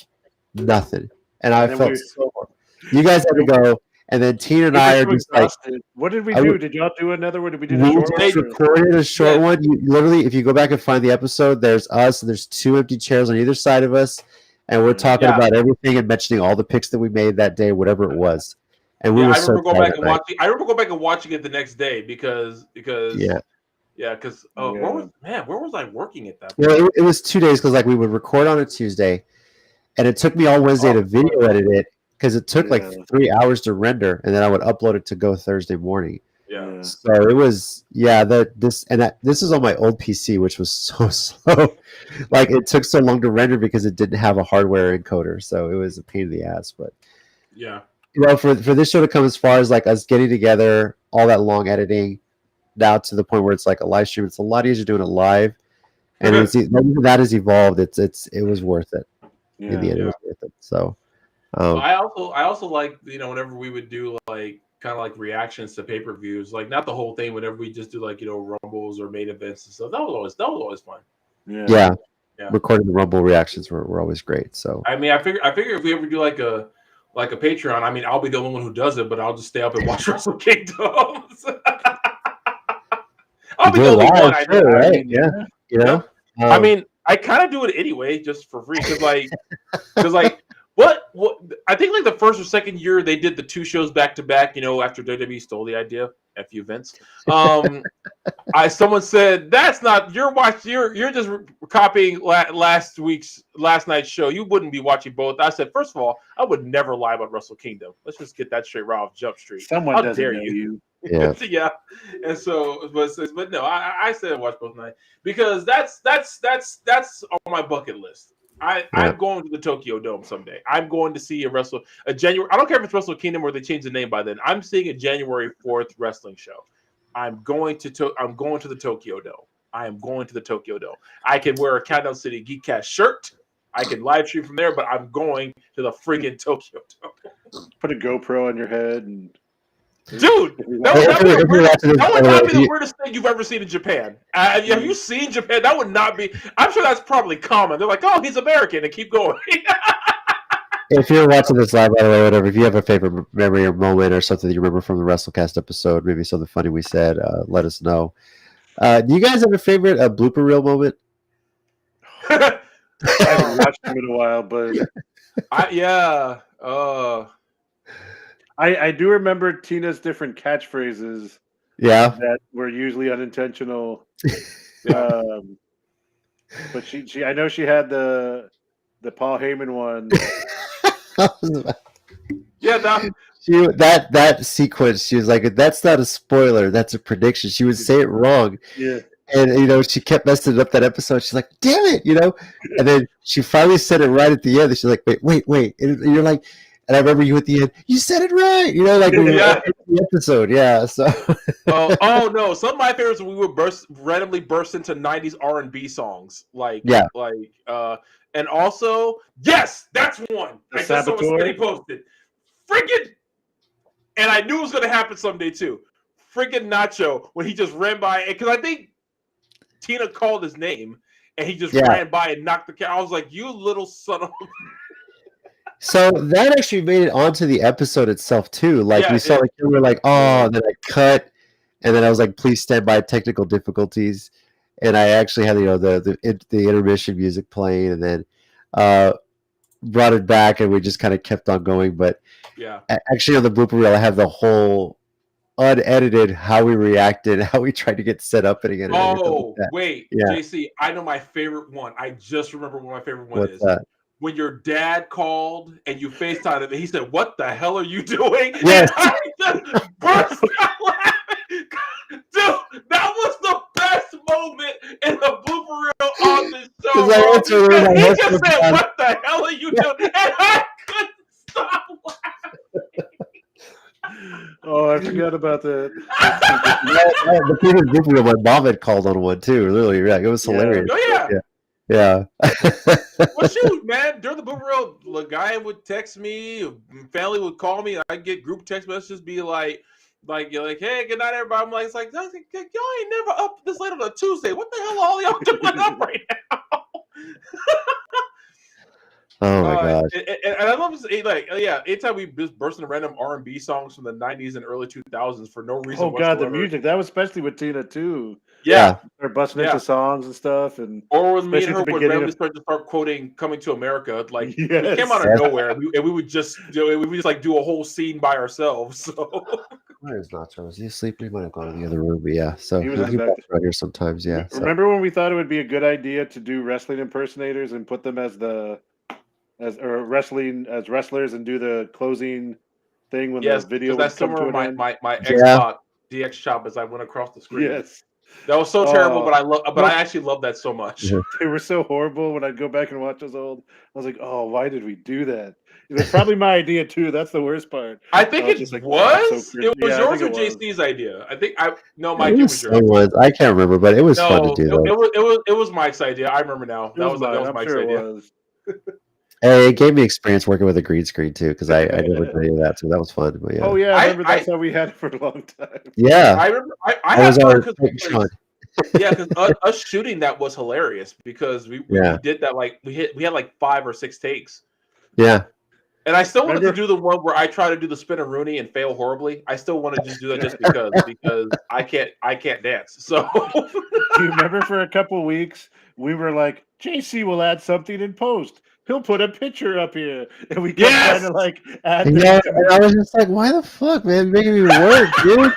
nothing. And I felt so horrible. You guys had to go, and then Tina and I are just like, what did we do? Did y'all do another one? Did we do a short one? We recorded a short one. You literally, if you go back and find the episode, there's us, and there's 2 empty chairs on either side of us, and we're talking about everything and mentioning all the picks that we made that day, whatever it was. And we were so going back and watching. I remember going back and watching it the next day because where was I working at that point? Well, it was 2 days because like we would record on a Tuesday, and it took me all Wednesday to video edit it because it took like 3 hours to render, and then I would upload it to go Thursday morning. Yeah. So it was this is on my old PC, which was so slow. Like it took so long to render because it didn't have a hardware encoder, so it was a pain in the ass. But for this show to come as far as like us getting together, all that long editing. Now to the point where it's like a live stream, it's a lot easier doing it live, and that has evolved. It was worth it. In the end, it was worth it. So, I also like whenever we would do like kind of like reactions to pay-per-views, like not the whole thing. Whenever we just do like rumbles or main events and stuff, that was always fun. Yeah. Recording the rumble reactions were always great. So I mean, I figure if we ever do like a Patreon, I mean, I'll be the only one who does it, but I'll just stay up and watch Wrestle Kingdom. I'll be the only one. I know, right? I mean, I kind of do it anyway, just for free, because what I think like the first or second year they did the 2 shows back to back. After WWE stole the idea, FU Vince. Someone said that's not you're just copying last night's show. You wouldn't be watching both. I said, first of all, I would never lie about Wrestle Kingdom. Let's just get that straight right off Jump Street. Someone doesn't know you. Yeah. And so, but no, I said watch both nights because that's on my bucket list. I'm going to the Tokyo Dome someday. I'm going to see a January. I don't care if it's Wrestle Kingdom or they change the name by then. I'm seeing a January 4th wrestling show. I'm going to the Tokyo Dome. I am going to the Tokyo Dome. I can wear a Countdown City Geekcast shirt. I can live stream from there, but I'm going to the freaking Tokyo Dome. Put a GoPro on your head and. Dude, that would not be the weirdest thing you've ever seen in Japan. Have you seen Japan? That would not be. I'm sure that's probably common. They're like, oh, he's American, and keep going. If you're watching this live, by the way, whatever, if you have a favorite memory or moment or something that you remember from the WrestleCast episode, maybe something funny we said, let us know. Do you guys have a favorite blooper reel moment? I haven't watched them in a while, but I do remember Tina's different catchphrases. Yeah, that were usually unintentional. But she I know she had the Paul Heyman one. That sequence. She was like, "That's not a spoiler. That's a prediction." She would say it wrong. Yeah. And she kept messing up that episode. She's like, "Damn it!" And then she finally said it right at the end. She's like, "Wait!" And you're like. And I remember you at the end. You said it right, like we were in the episode. Yeah. So. oh no! Some of my favorites we would randomly burst into '90s R&B songs, and also yes, that's one. I saw someone getting posted. Freaking, and I knew it was going to happen someday too. Freaking Nacho when he just ran by, because I think Tina called his name and he just ran by and knocked the cat. I was like, "You little son of." So that actually made it onto the episode itself too. Like we saw, we were like, "Oh," and then I cut, and then I was like, "Please stand by, technical difficulties." and I actually had the intermission music playing, and then brought it back, and we just kind of kept on going. But Yeah. actually, on the blooper reel, I have the whole unedited how we reacted, how we tried to get set up again. And Oh, like wait, yeah. JC, I know my favorite one. I just remember what my favorite one What's is. that? When your dad called and you FaceTimed him, and he said, "What the hell are you doing?" Yes. And I just burst out laughing. Dude, that was the best moment in the blooper reel on this show. Bro. He just said, "What the hell are you doing?" And I couldn't stop laughing. Oh, I forgot about that. The previous blooper reel, my mom had called on one too. Literally, yeah, it was hilarious. Oh yeah. Yeah. Well, shoot, man. During the blooper reel, the guy would text me, family would call me, and I'd get group text messages, be like, you're like, hey, good night, everybody. I'm like, it's like, y'all ain't never up this late on a Tuesday. What the hell are all y'all doing up right now? Oh my god! And I love this. Like, yeah, anytime we just burst into random R&B songs from the '90s and early 2000s for no reason. Oh god, the music that was especially with Tina too. Yeah, they're busting into songs and stuff, and or when me and her would randomly start quoting "Coming to America," like it came out of nowhere, and we would just do a whole scene by ourselves. So where's Nacho? Is he asleep? He might have gone in the other room, but yeah. So he was right here sometimes. Yeah. Remember when we thought it would be a good idea to do wrestling impersonators and put them as wrestlers and do the closing thing when the video would come to an end? My Xbox DX shop as I went across the screen. Yes. That was so terrible, but I actually love that so much. They were so horrible when I'd go back and watch those old. I was like, oh, why did we do that? It was probably my idea too. That's the worst part. I think it was. It was yours or JC's idea. Mike, it was yours. I can't remember, but it was fun to do that. It was Mike's idea. I remember now. That was Mike's idea. Hey, it gave me experience working with a green screen too, because I never did any of that, so that was fun. But yeah. Oh yeah, I remember that's how we had it for a long time. Yeah, I remember. I had fun because us shooting that was hilarious because we did that we had like 5 or 6 takes. Yeah. And I still wanted to do the one where I try to do the spin a Rooney and fail horribly. I still want to just do that just because I can't dance. So do you remember for a couple of weeks we were like, JC will add something in post. He'll put a picture up here, and we kept trying to like add. Yeah, and I was just like, "Why the fuck, man? Making me work, dude."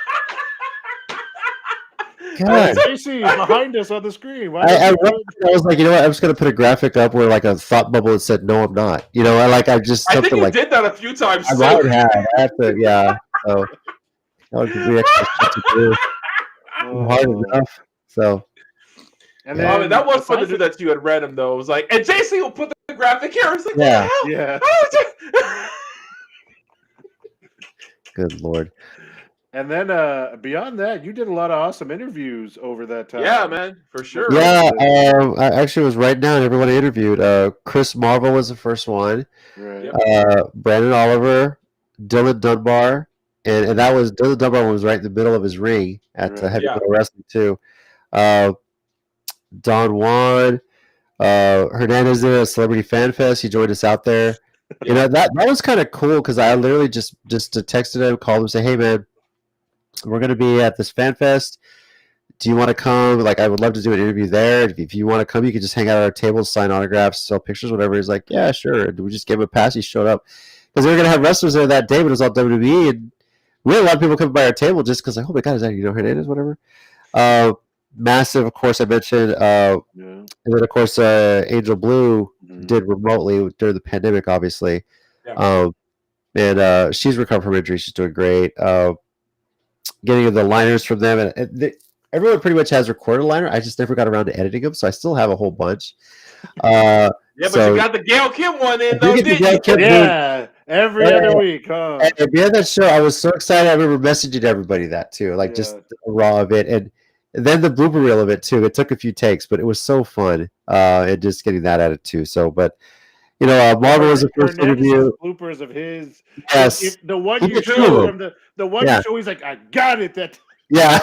God, JC behind us on the screen. I was like, you know what? I'm just gonna put a graphic up where like a thought bubble that said, "No, I'm not." You know, I think you did that a few times. I might have. I have to, yeah. So that would be extra shit to do. Hard enough. So. And then, that was fun to do that to you at random, though. It was like, and JC will put the graphic here. I was like, yeah. What the hell? Good Lord. And then beyond that, you did a lot of awesome interviews over that time. Yeah, man, for sure. Yeah, I actually was writing down everyone I interviewed. Chris Marval was the first one. Right. Brandon Oliver, Dylan Dunbar, and that was Dylan Dunbar was right in the middle of his ring at Heavy Metal Wrestling too. Don Juan, Hernandez did a Celebrity Fan Fest. He joined us out there. You know, that was kind of cool because I literally just texted him, called him, say, "Hey man, we're gonna be at this fan fest. Do you want to come? Like, I would love to do an interview there. If you want to come, you can just hang out at our table, sign autographs, sell pictures, whatever." He's like, "Yeah, sure." And we just gave him a pass. He showed up because they were gonna have wrestlers there that day, but it was all WWE, and we had a lot of people coming by our table just because, like, oh my god, is that Hernandez, whatever. Massive, of course, I mentioned. And then, of course, Angel Blue did remotely during the pandemic, obviously. Yeah. And she's recovered from injury. She's doing great. Getting the liners from them. And everyone pretty much has recorded a liner. I just never got around to editing them, so I still have a whole bunch. But you got the Gail Kim one in, though, didn't you? Yeah, every other week. Huh? And at the end of that show, I was so excited. I remember messaging everybody that, too. Like, just the raw of it. And then the blooper reel of it too. It took a few takes, but it was so fun. And just getting that added too. So, but you know, Marvel was the first interview. Bloopers of his. Yes. The one you show from the one you show, he's like, "I got it." That. Yeah.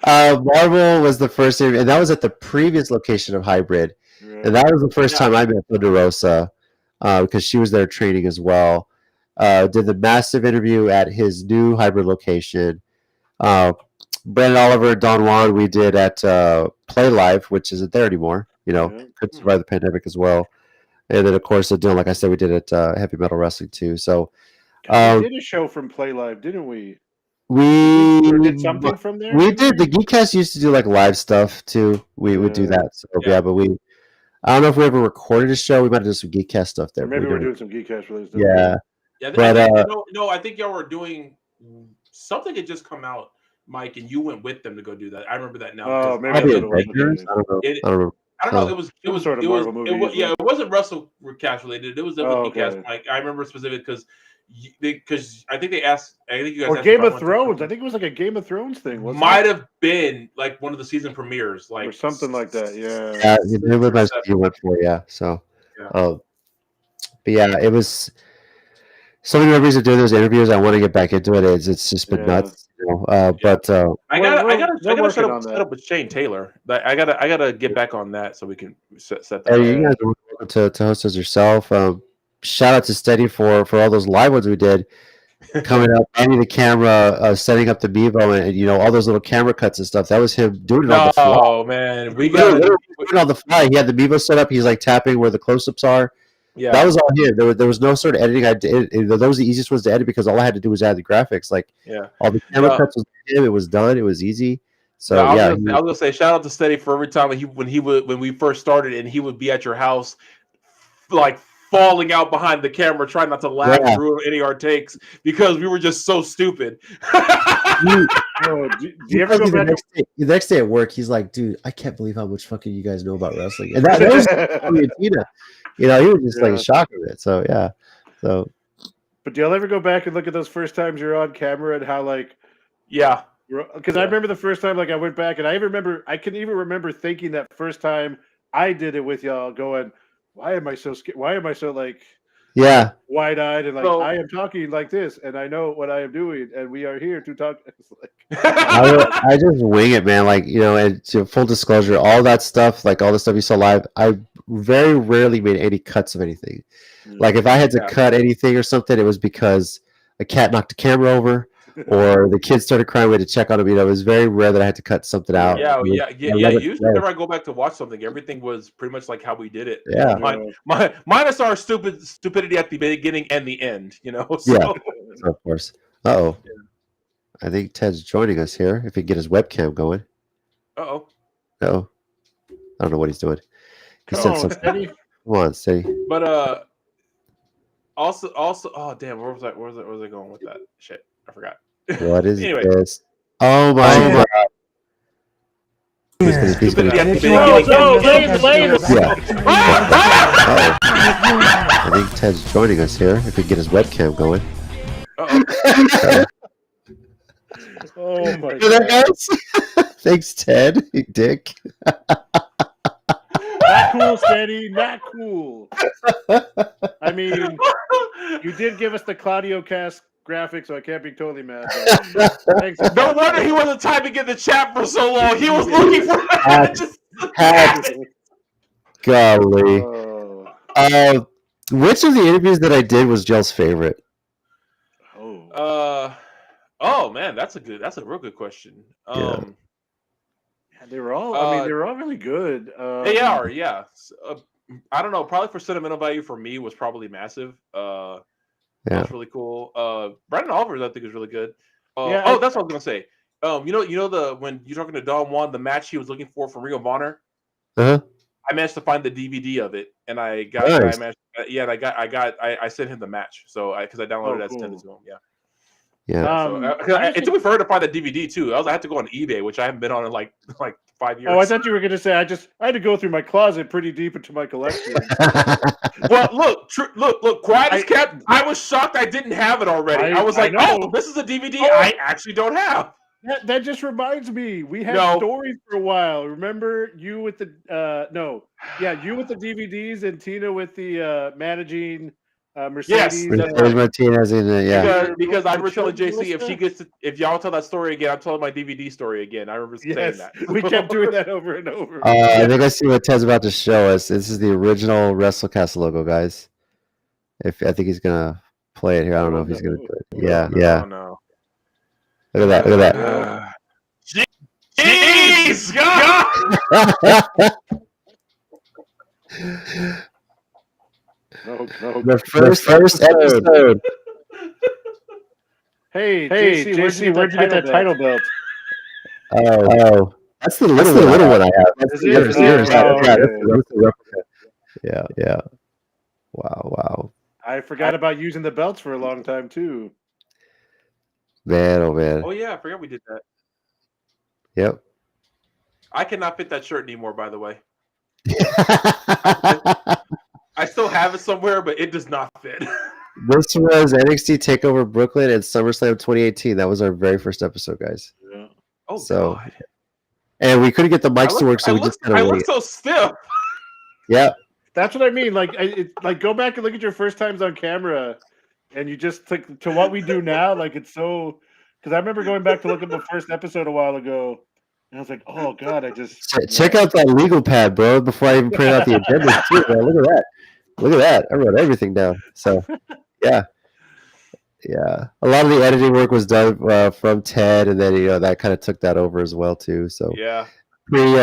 Marvel was the first interview, and that was at the previous location of Hybrid, and that was the first time I met Thunder Rosa, because she was there training as well. Did the massive interview at his new Hybrid location. Brandon Oliver, Don Juan, we did at Play Live, which isn't there anymore. Could survive the pandemic as well. And then, of course, Dylan, like I said, we did at Heavy Metal Wrestling too. So we did a show from Play Live, didn't we? We did something from there. We did. The Geekcast used to do like live stuff too. We would do that. So but I don't know if we ever recorded a show. We might have done some Geekcast stuff there. Or maybe we're doing some Geekcast related stuff. Yeah. Yeah, but I think y'all were doing something had just come out, Mike, and you went with them to go do that. I remember that now. Oh, maybe Avengers. I don't know. It was sort of Marvel movie. It wasn't WrestleCast related. It was Geekcast, Mike. I remember specific because I think they asked. I think you guys. Or Game of Thrones. I think it was like a Game of Thrones thing. Might have been like one of the season premieres, like or something like that. Yeah. Yeah, it was you went for So, but yeah, it was. So many memories of doing those interviews. I want to get back into it. It's just been nuts. But I gotta set up with Shane Taylor. I gotta get back on that so we can set that. You guys are welcome to host as yourself. Shout out to Steady for all those live ones we did. Coming up, manning the camera, setting up the Mevo, and all those little camera cuts and stuff. That was him doing it on the fly. Oh man, we got it on the fly. He had the Mevo set up. He's like tapping where the close-ups are. Yeah, that was all him. There was no sort of editing. I did. That was the easiest ones to edit because all I had to do was add the graphics. Like all the camera cuts was him. It was done. It was easy. So I was gonna say shout out to Steady for every time when we first started and he would be at your house, like falling out behind the camera, trying not to laugh and ruin any of our takes because we were just so stupid. Do you ever go back? The next day at work, he's like, "Dude, I can't believe how much fucking you guys know about wrestling." And that was Tina. He was just like a shock of it. So But do y'all ever go back and look at those first times you're on camera and how because I remember the first time I went back and I can even remember thinking that first time I did it with y'all going, why am I so scared? Why am I so wide-eyed and I am talking like this and I know what I am doing and we are here to talk. I just wing it, man. And to full disclosure, all that stuff, all the stuff you saw live, I very rarely made any cuts of anything. If I had to cut anything or something, it was because a cat knocked the camera over or the kids started crying. We had to check on them. It was very rare that I had to cut something out. Usually, whenever I go back to watch something, everything was pretty much like how we did it. Yeah. Minus our stupidity at the beginning and the end. So. Yeah, of course. Uh-oh. Yeah. I think Ted's joining us here. If he can get his webcam going. Uh-oh. I don't know what he's doing. He said something. Steady. Come on, Steady. But also, oh damn, where was I going with that? Shit, I forgot. What is this? Oh my god. I think Ted's joining us here. If he can get his webcam going. Oh my god. Thanks, Ted. You dick. Not cool, Steady. Not cool. I mean, you did give us the Claudio cast graphic, so I can't be totally mad. Thanks. No wonder he wasn't typing in the chat for so long. He was looking for golly. Which of the interviews that I did was Jill's favorite? Oh man, that's a real good question. They were all. I mean, they were all really good. They are, yeah. I don't know. Probably for sentimental value for me was probably massive. That's really cool. Brandon Oliver, I think, is really good. That's what I was gonna say. When you're talking to Don Juan, the match he was looking for from Ring of Honor. I managed to find the DVD of it, and I got. Nice. I sent him the match, so because I downloaded it, sent it to him. Yeah. Yeah. It took me forever to find the DVD too. I had to go on eBay, which I haven't been on in like 5 years. Oh, I thought you were going to say I had to go through my closet pretty deep into my collection. Well, look. Quiet as kept. I was shocked I didn't have it already. I was like, oh, this is a DVD I actually don't have. That just reminds me. We had stories for a while. Remember you with the you with the DVDs and Tina with the managing. Mercedes. Yes, Martinez in it, because I remember telling JC if y'all tell that story again, I'm telling my DVD story again. I remember saying that. We kept doing that over and over. I think I see what Ted's about to show us. This is the original WrestleCast logo, guys. I think he's gonna play it here. I don't know if he's gonna do it. Yeah. No. Look at that. Jeez, God. No. The first episode. Hey, JC, where'd you get that title belt? Oh, that's the little one I have. That's Is the it? yours. Oh, Yeah, okay. that's the replica. Yeah. Wow. I forgot about using the belts for a long time too. Man, oh man. Oh yeah, I forgot we did that. Yep. I cannot fit that shirt anymore, by the way. I still have it somewhere, but it does not fit. This was NXT TakeOver Brooklyn and SummerSlam 2018. That was our very first episode, guys. Yeah. Oh God. And we couldn't get the mics to work, so we just kind of look so stiff. Yeah. That's what I mean. Like go back and look at your first times on camera, and you just to what we do now. Like it's so, because I remember going back to look at the first episode a while ago, and I was like, oh God, I just check out that legal pad, bro. Before I even print out the agenda too, man. Look at that. I wrote everything down. So yeah. A lot of the editing work was done from Ted, and then that kind of took that over as well too. So yeah,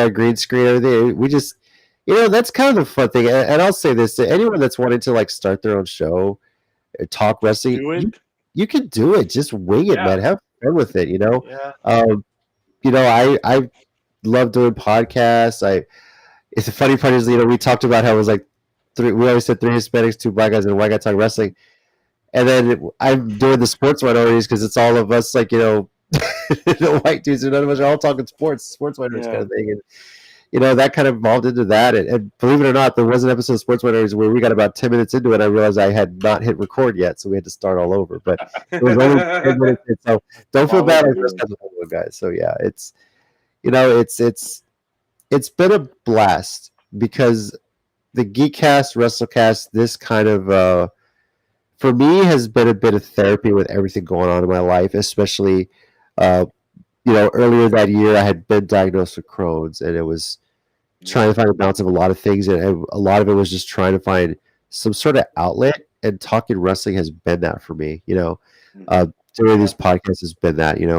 green screen, everything. We just that's kind of the fun thing. And I'll say this to anyone that's wanting to like start their own show, talk wrestling, you can do it. Just wing it, man. Have fun with it. Yeah. I love doing podcasts. It's the funny part is we talked about how it was like we always said 3 Hispanics, 2 Black guys, and 1 guy talking wrestling. And then I'm doing the sports minorities because it's all of us, like, the white dudes, and none of us are all talking sports minorities kind of thing. And, that kind of evolved into that. And believe it or not, there was an episode of Sports Minorities where we got about 10 minutes into it. I realized I had not hit record yet, so we had to start all over. But it was only 10 minutes in, so don't feel bad on the first episode, guys. So, yeah, it's been a blast because the Geekcast, WrestleCast, this kind of for me has been a bit of therapy with everything going on in my life, especially earlier that year I had been diagnosed with Crohn's, and it was trying to find a balance of a lot of things, and a lot of it was just trying to find some sort of outlet, and talking wrestling has been that for me. Doing these podcasts has been that. And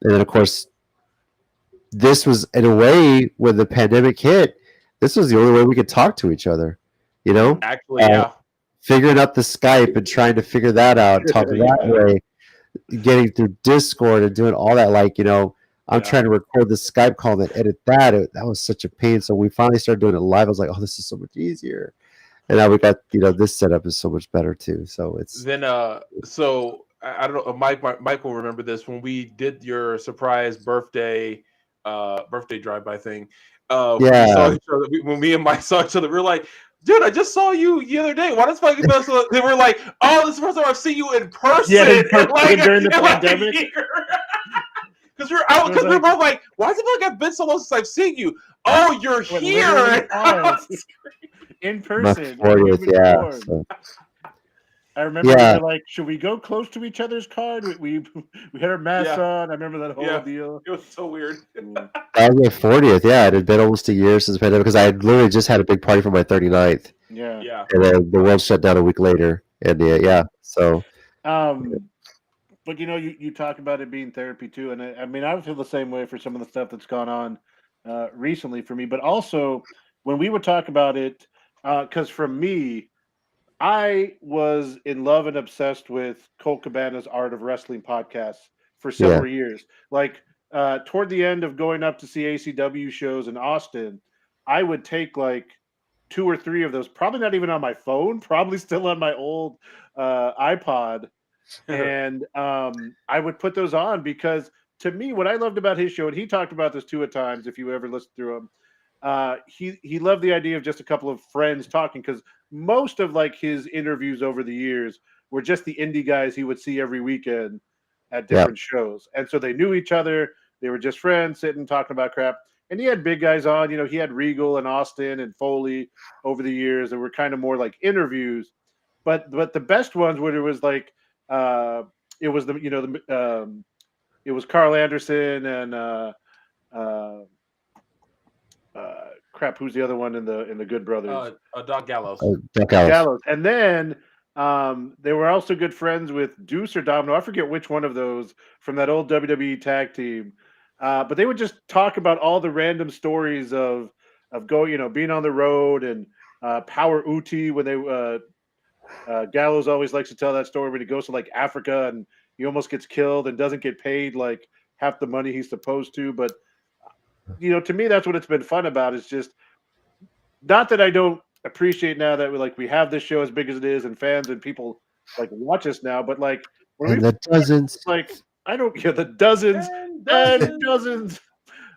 then of course this was, in a way, when the pandemic hit, this was the only way we could talk to each other. Actually, yeah. Figuring out the Skype and trying to figure that out, talking that way, getting through Discord and doing all that. Like, I'm trying to record the Skype call and edit that. That was such a pain. So we finally started doing it live. I was like, oh, this is so much easier. And now we got, this setup is so much better too. So it's then, so I don't know, Mike will remember this when we did your surprise birthday drive-by thing. When me and Mike saw each other, we were like, dude, I just saw you the other day. Why does Mike? They were like, oh, this is the first time I've seen you in person. Yeah, during the pandemic. Because we're both like, why does it feel like I've been so long since I've seen you? Oh, you're here in person. 40th, So. I remember we were like, should we go close to each other's card? We had our masks on. I remember that whole deal. It was so weird. That was my 40th. Yeah, it had been almost a year since the pandemic because I had literally just had a big party for my 39th. Yeah. And then the world shut down a week later. And so. But you talk about it being therapy too, and I mean I feel the same way for some of the stuff that's gone on recently for me. But also when we would talk about it, because for me, I was in love and obsessed with Colt Cabana's Art of Wrestling podcast for several years. Like toward the end of going up to see ACW shows in Austin, I would take like 2 or 3 of those, probably not even on my phone, probably still on my old iPod. And I would put those on because to me, what I loved about his show, and he talked about this too at times, if you ever listen through him, he loved the idea of just a couple of friends talking, because most of like his interviews over the years were just the indie guys he would see every weekend at different shows. And so they knew each other. They were just friends sitting talking about crap. And he had big guys on, he had Regal and Austin and Foley over the years that were kind of more like interviews. But the best ones where it was like, it was it was Carl Anderson and crap, who's the other one in the Good Brothers? Doc Gallows. Doc Gallows. And then they were also good friends with Deuce or Domino. I forget which one of those from that old WWE tag team. But they would just talk about all the random stories of being on the road and Power Uti when they Gallows always likes to tell that story when he goes to like Africa and he almost gets killed and doesn't get paid like half the money he's supposed to. But to me, that's what it's been fun about. Is just not that I don't appreciate now that we have this show as big as it is and fans and people like watch us now, but like when And we the dozens. like I don't the dozens And and dozens.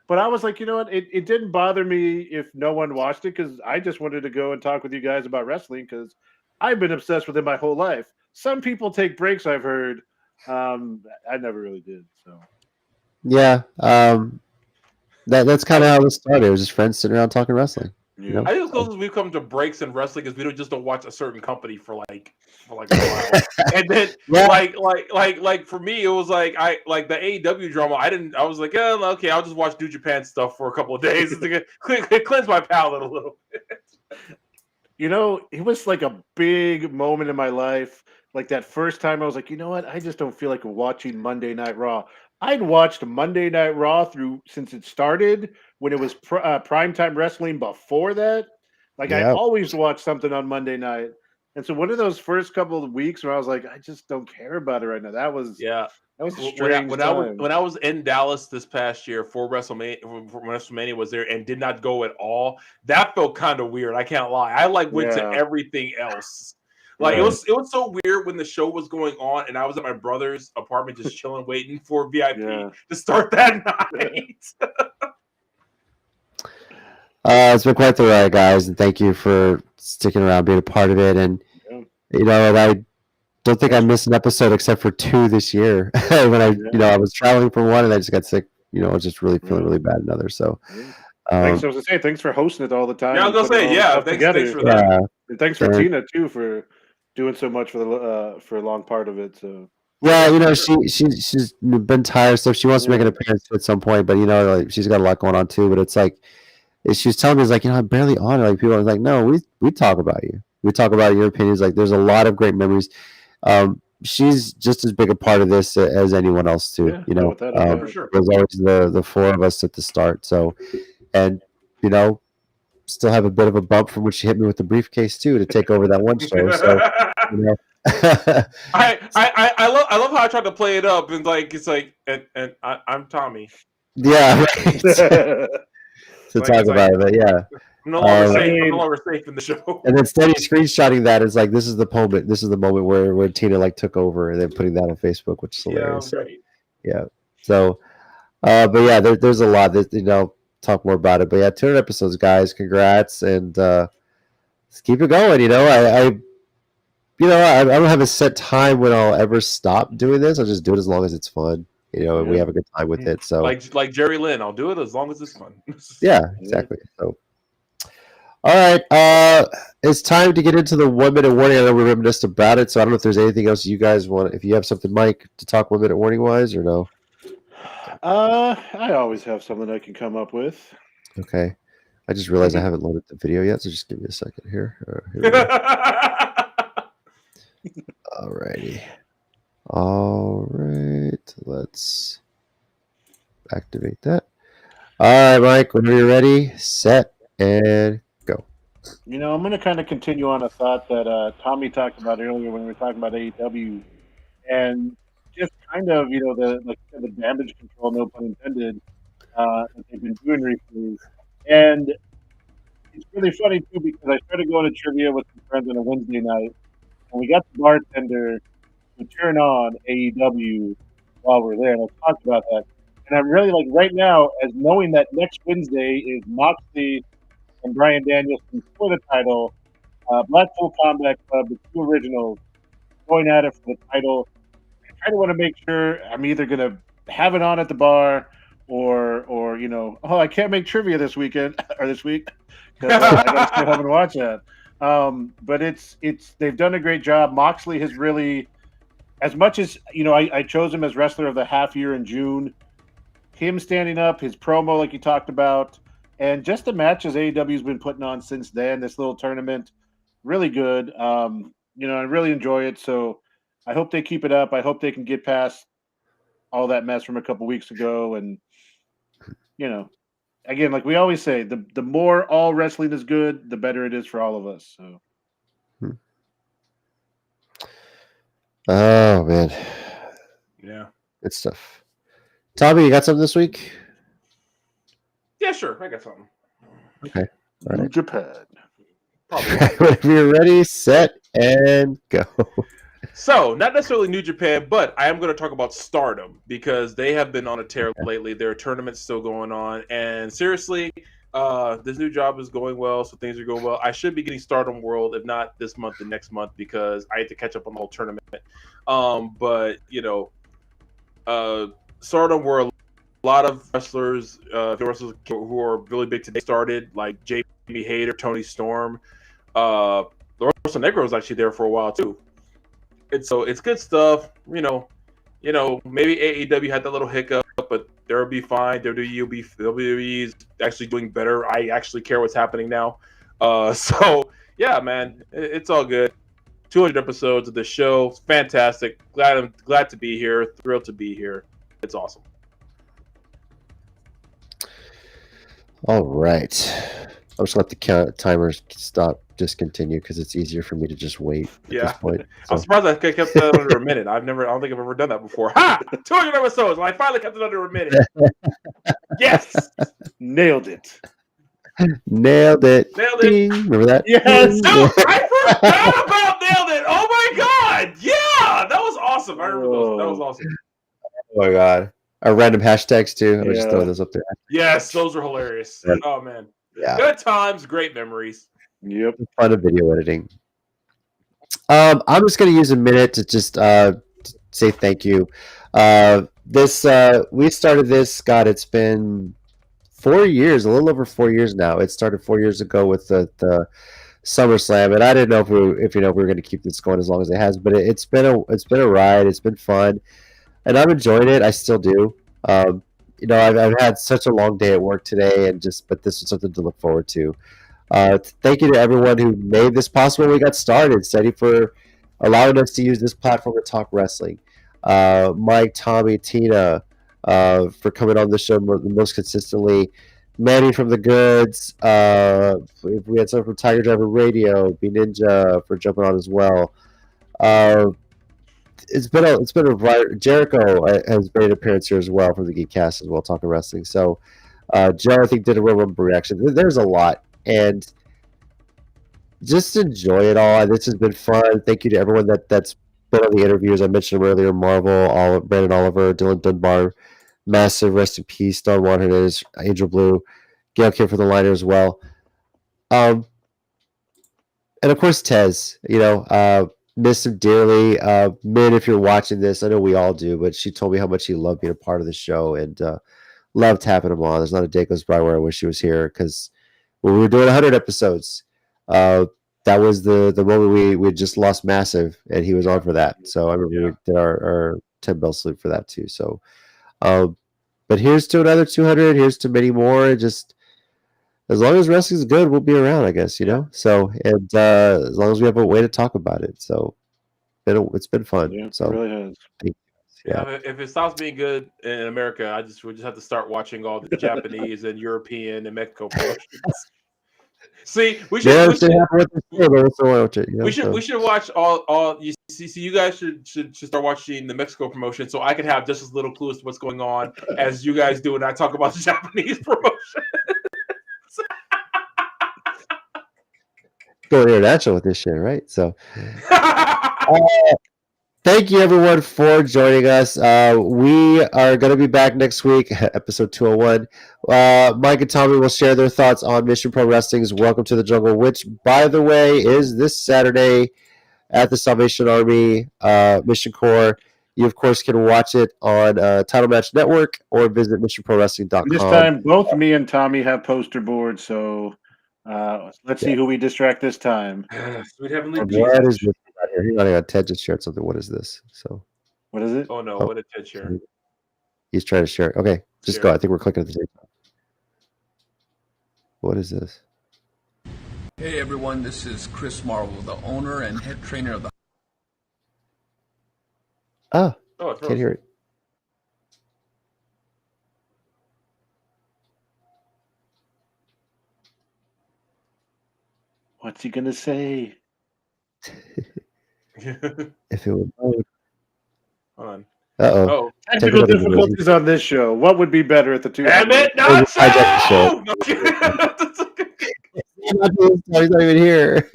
But I was like, you know what? It didn't bother me if no one watched it because I just wanted to go and talk with you guys about wrestling because I've been obsessed with it my whole life. Some people take breaks, I've heard. I never really did. So Yeah. That's kind of how this started. It was just friends sitting around talking wrestling. yeah. I think as close as we've come to breaks in wrestling is we don't watch a certain company for like a while, and then Yeah. like for me it was like I like the AEW drama. I was like, yeah, okay, I'll just watch New Japan stuff for a couple of days to cleanse my palate a little bit. It was like a big moment in my life. Like that first time I was like, you know what? I just don't feel like watching Monday Night Raw. I'd watched Monday Night Raw since it started when it was primetime wrestling before that. Like I Yeah. always watched something on Monday night. And so one of those first couple of weeks where I was like, I just don't care about it right now. That was Yeah. a strange time. When I was in Dallas this past year for WrestleMania, when WrestleMania was there and did not go at all, that felt kind of weird. I can't lie. I went to Yeah. everything else. Like Right. it was so weird when the show was going on and I was at my brother's apartment just chilling, waiting for VIP Yeah. to start that night. It's been quite the ride, guys, and thank you for sticking around, being a part of it. And Yeah. I don't think I missed an episode except for 2 this year when I was traveling for one and I just got sick. I was just really feeling really bad another. So, Thanks. I was gonna say thanks for hosting it all the time. Yeah, I and was gonna putting say, all the yeah, stuff together. thanks for that. And thanks for Tina too for doing so much for a long part of it. So yeah, she's been tired, so she wants to make an appearance at some point, but like she's got a lot going on too. But it's like she was telling me, it's like, I'm barely on it. Like people are like, no, we talk about you. We talk about your opinions. Like there's a lot of great memories. She's just as big a part of this as anyone else too. For sure. There's always the 4 of us at the start. So, and still have a bit of a bump from when she hit me with the briefcase too to take over that one show. So, I love how I tried to play it up and like it's like and I'm Tommy. Yeah, right. to talk about it, but yeah. I'm no longer safe in the show. And then steady screenshotting that is like this is the moment. This is the moment where Tina like took over and then putting that on Facebook, which is hilarious. Yeah. So, but yeah, there's a lot that talk more about it. But yeah, 200 episodes, guys. Congrats, and let's keep it going. I don't have a set time when I'll ever stop doing this. I'll just do it as long as it's fun. And we have a good time with it. So like Jerry Lynn, I'll do it as long as it's fun. Yeah, exactly. So all right, it's time to get into the 1 minute warning. I know we reminisced about it, so I don't know if there's anything else you guys want. If you have something, Mike, to talk 1 minute warning wise, or no? I always have something I can come up with. Okay, I just realized I haven't loaded the video yet, so just give me a second here. All righty. All right, let's activate that. All right, Mike, whenever you're ready, set and go. I'm going to kind of continue on a thought that Tommy talked about earlier when we were talking about AEW, and just kind of the damage control, no pun intended, that they've been doing recently. And it's really funny too because I started going to trivia with some friends on a Wednesday night, and we got the bartender to turn on AEW while we're there. And let's talk about that. And I'm really like right now, as knowing that next Wednesday is Moxley and Bryan Danielson for the title, Blackpool Combat Club, the 2 originals, going at it for the title. I kind of want to make sure I'm either going to have it on at the bar or I can't make trivia this weekend or this week because I got to stay home and watch that. But it's they've done a great job. Moxley has really, as much as I chose him as wrestler of the half year in June. Him standing up, his promo like you talked about, and just the matches AEW's been putting on since then. This little tournament, really good. I really enjoy it. So I hope they keep it up. I hope they can get past all that mess from a couple weeks ago and Again, like we always say, the more all wrestling is good, the better it is for all of us. So. Oh man, Yeah. good stuff. Tommy, you got something this week? Yeah, sure. I got something. Okay. All New right. Japan. If you're ready, set, and go. So, not necessarily New Japan, but I am going to talk about Stardom because they have been on a tear lately. Their tournament's still going on, and seriously, this new job is going well, so things are going well. I should be getting Stardom World, if not this month, the next month, because I had to catch up on the whole tournament. But Stardom where a lot of wrestlers, who are really big today started, like Jamie Hayter, Tony Storm. Lorenzo Negro was actually there for a while too. It's good stuff. Maybe AEW had that little hiccup, but they'll be fine. WWE is actually doing better. I actually care what's happening now. So yeah, man, it's all good. 200 episodes of the show. It's fantastic. Glad to be here. Thrilled to be here. It's awesome. All right. I'll just let the timers discontinue because it's easier for me to just wait at this point. I'm surprised I kept that under a minute. I don't think I've ever done that before. Ha! 200 episodes. I finally kept it under a minute. Yes! Nailed it. Nailed it. Ding. Remember that? Yes. No, I forgot about Nailed It. Oh my god. Yeah, that was awesome. I remember those. That was awesome. Oh my god. Our random hashtags too. I'm just throwing those up there. Yes, those were hilarious. Oh man. Yeah. Good times, great memories. Yep. Fun of video editing. I'm just going to use a minute to just say thank you. We started this. God, it's been 4 years, a little over 4 years now. It started 4 years ago with the SummerSlam, and I didn't know if we were going to keep this going as long as it has. But it's been a ride. It's been fun, and I'm enjoying it. I still do. I've had such a long day at work today, but this was something to look forward to. Thank you to everyone who made this possible when we got started. Steady for allowing us to use this platform to talk wrestling. Mike, Tommy, Tina, for coming on the show most consistently. Manny from the Goods. We had someone from Tiger Driver Radio. B Ninja for jumping on as well. It's been a variety. Jericho has made an appearance here as well from the Geekcast as well, talking wrestling. So Joe, I think, did a real rumble reaction. There's a lot, and just enjoy it all. This has been fun. Thank you to everyone that's been on the interviews. I mentioned earlier, Marval, Brandon Oliver, Dylan Dunbar, massive rest in peace. Don Juan Hernandez, Angel Blue, Gail came for the liner as well. And of course, Tez. Miss him dearly. Min, if you're watching this, I know we all do, but she told me how much she loved being a part of the show and loved having him on. There's not a day goes by where I wish she was here, because when we were doing 100 episodes, that was the moment we just lost Massive, and he was on for that. So I remember we did our 10 bell salute for that too. So, but here's to another 200. Here's to many more. Just as long as wrestling's good, we'll be around, I guess, So, and as long as we have a way to talk about it. So, it's been fun. Yeah, so, it really has. Yeah, if it stops being good in America, we just have to start watching all the Japanese and European and Mexico promotions. See, we should watch all. You guys should start watching the Mexico promotion, so I can have just as little clue as to what's going on as you guys do when I talk about the Japanese promotion. Going international with this shit, right? So, thank you everyone for joining us. We are going to be back next week, episode 201. Mike and Tommy will share their thoughts on Mission Pro Wrestling's Welcome to the Jungle, which, by the way, is this Saturday at the Salvation Army Mission Corps. You, of course, can watch it on Title Match Network or visit missionprowrestling.com. This time, both me and Tommy have poster boards, so let's see who we distract this time. Sweet heavenly What is this out here? Hang on, Ted just shared something. What is this? So, what is it? Oh no, what did Ted share? He's trying to share it. Okay, just go. I think we're clicking at the same time. What is this? Hey everyone, this is Chris Marvel, the owner and head trainer of the... Oh, can't hear it. What's he gonna say? If it would load. Hold on. Uh-oh. Oh, Technical difficulties on this show. What would be better at the 200? damn it, not so! Hijack the show. He's not even here.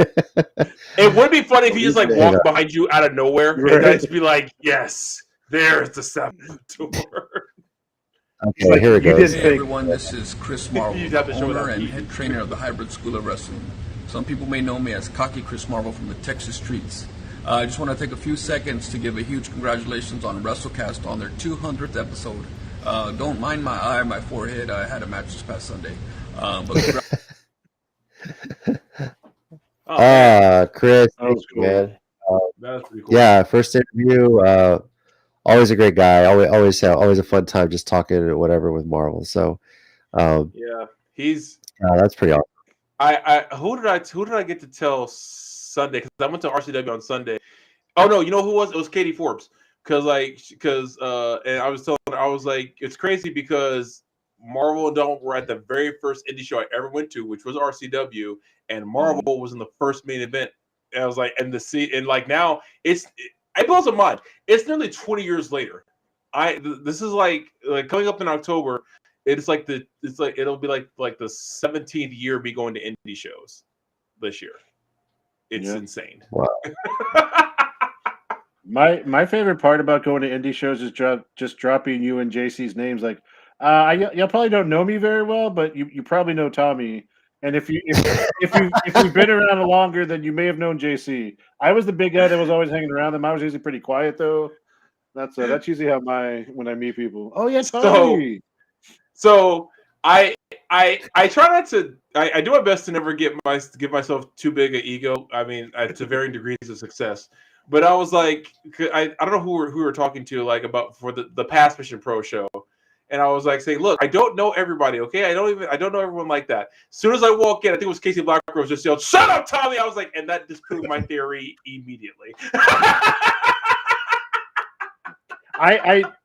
It would be funny if he just like walked behind you out of nowhere and Right. just be like, "Yes, there's the 7th door." Okay, like, here it you goes. didn't Hey everyone, this is Chris Marvel, You'd the have to show it owner on and TV. head trainer of the Hybrid School of Wrestling. Some people may know me as Cocky Chris Marvel from the Texas streets. I just want to take a few seconds to give a huge congratulations on WrestleCast on their 200th episode. Don't mind my eye, my forehead. I had a match this past Sunday. Chris, That was cool. man. That's pretty cool. Yeah, first interview. Always a great guy. Always a fun time just talking or whatever with Marvel. So, Yeah, he's. that's pretty awesome. Who did I get to tell Sunday? Because I went to RCW on Sunday. Oh no, you know who it was? It was Katie Forbes. And I was like, it's crazy because Marvel and Dawn were at the very first indie show I ever went to, which was RCW, and Marvel was in the first main event. And I was like, now it blows my mind. It's nearly 20 years later. This is like coming up in October. It'll be like the 17th year of me going to indie shows this year. It's insane. Wow. My favorite part about going to indie shows is just dropping you and JC's names. Like, y'all probably don't know me very well, but you probably know Tommy. And if you've been around longer, then you may have known JC. I was the big guy that was always hanging around them. I was usually pretty quiet though. That's usually how when I meet people. Oh yeah, Tommy. So I try not to. I do my best to never give myself too big an ego. I mean, to varying degrees of success. But I was like, I don't know who we were talking to about for the past Mission Pro show, and I was like saying, look, I don't know everybody, okay? I don't know everyone like that. As soon as I walk in, I think it was Casey Blackrose just yelled, "Shut up, Tommy!" I was like, and that disproved my theory immediately.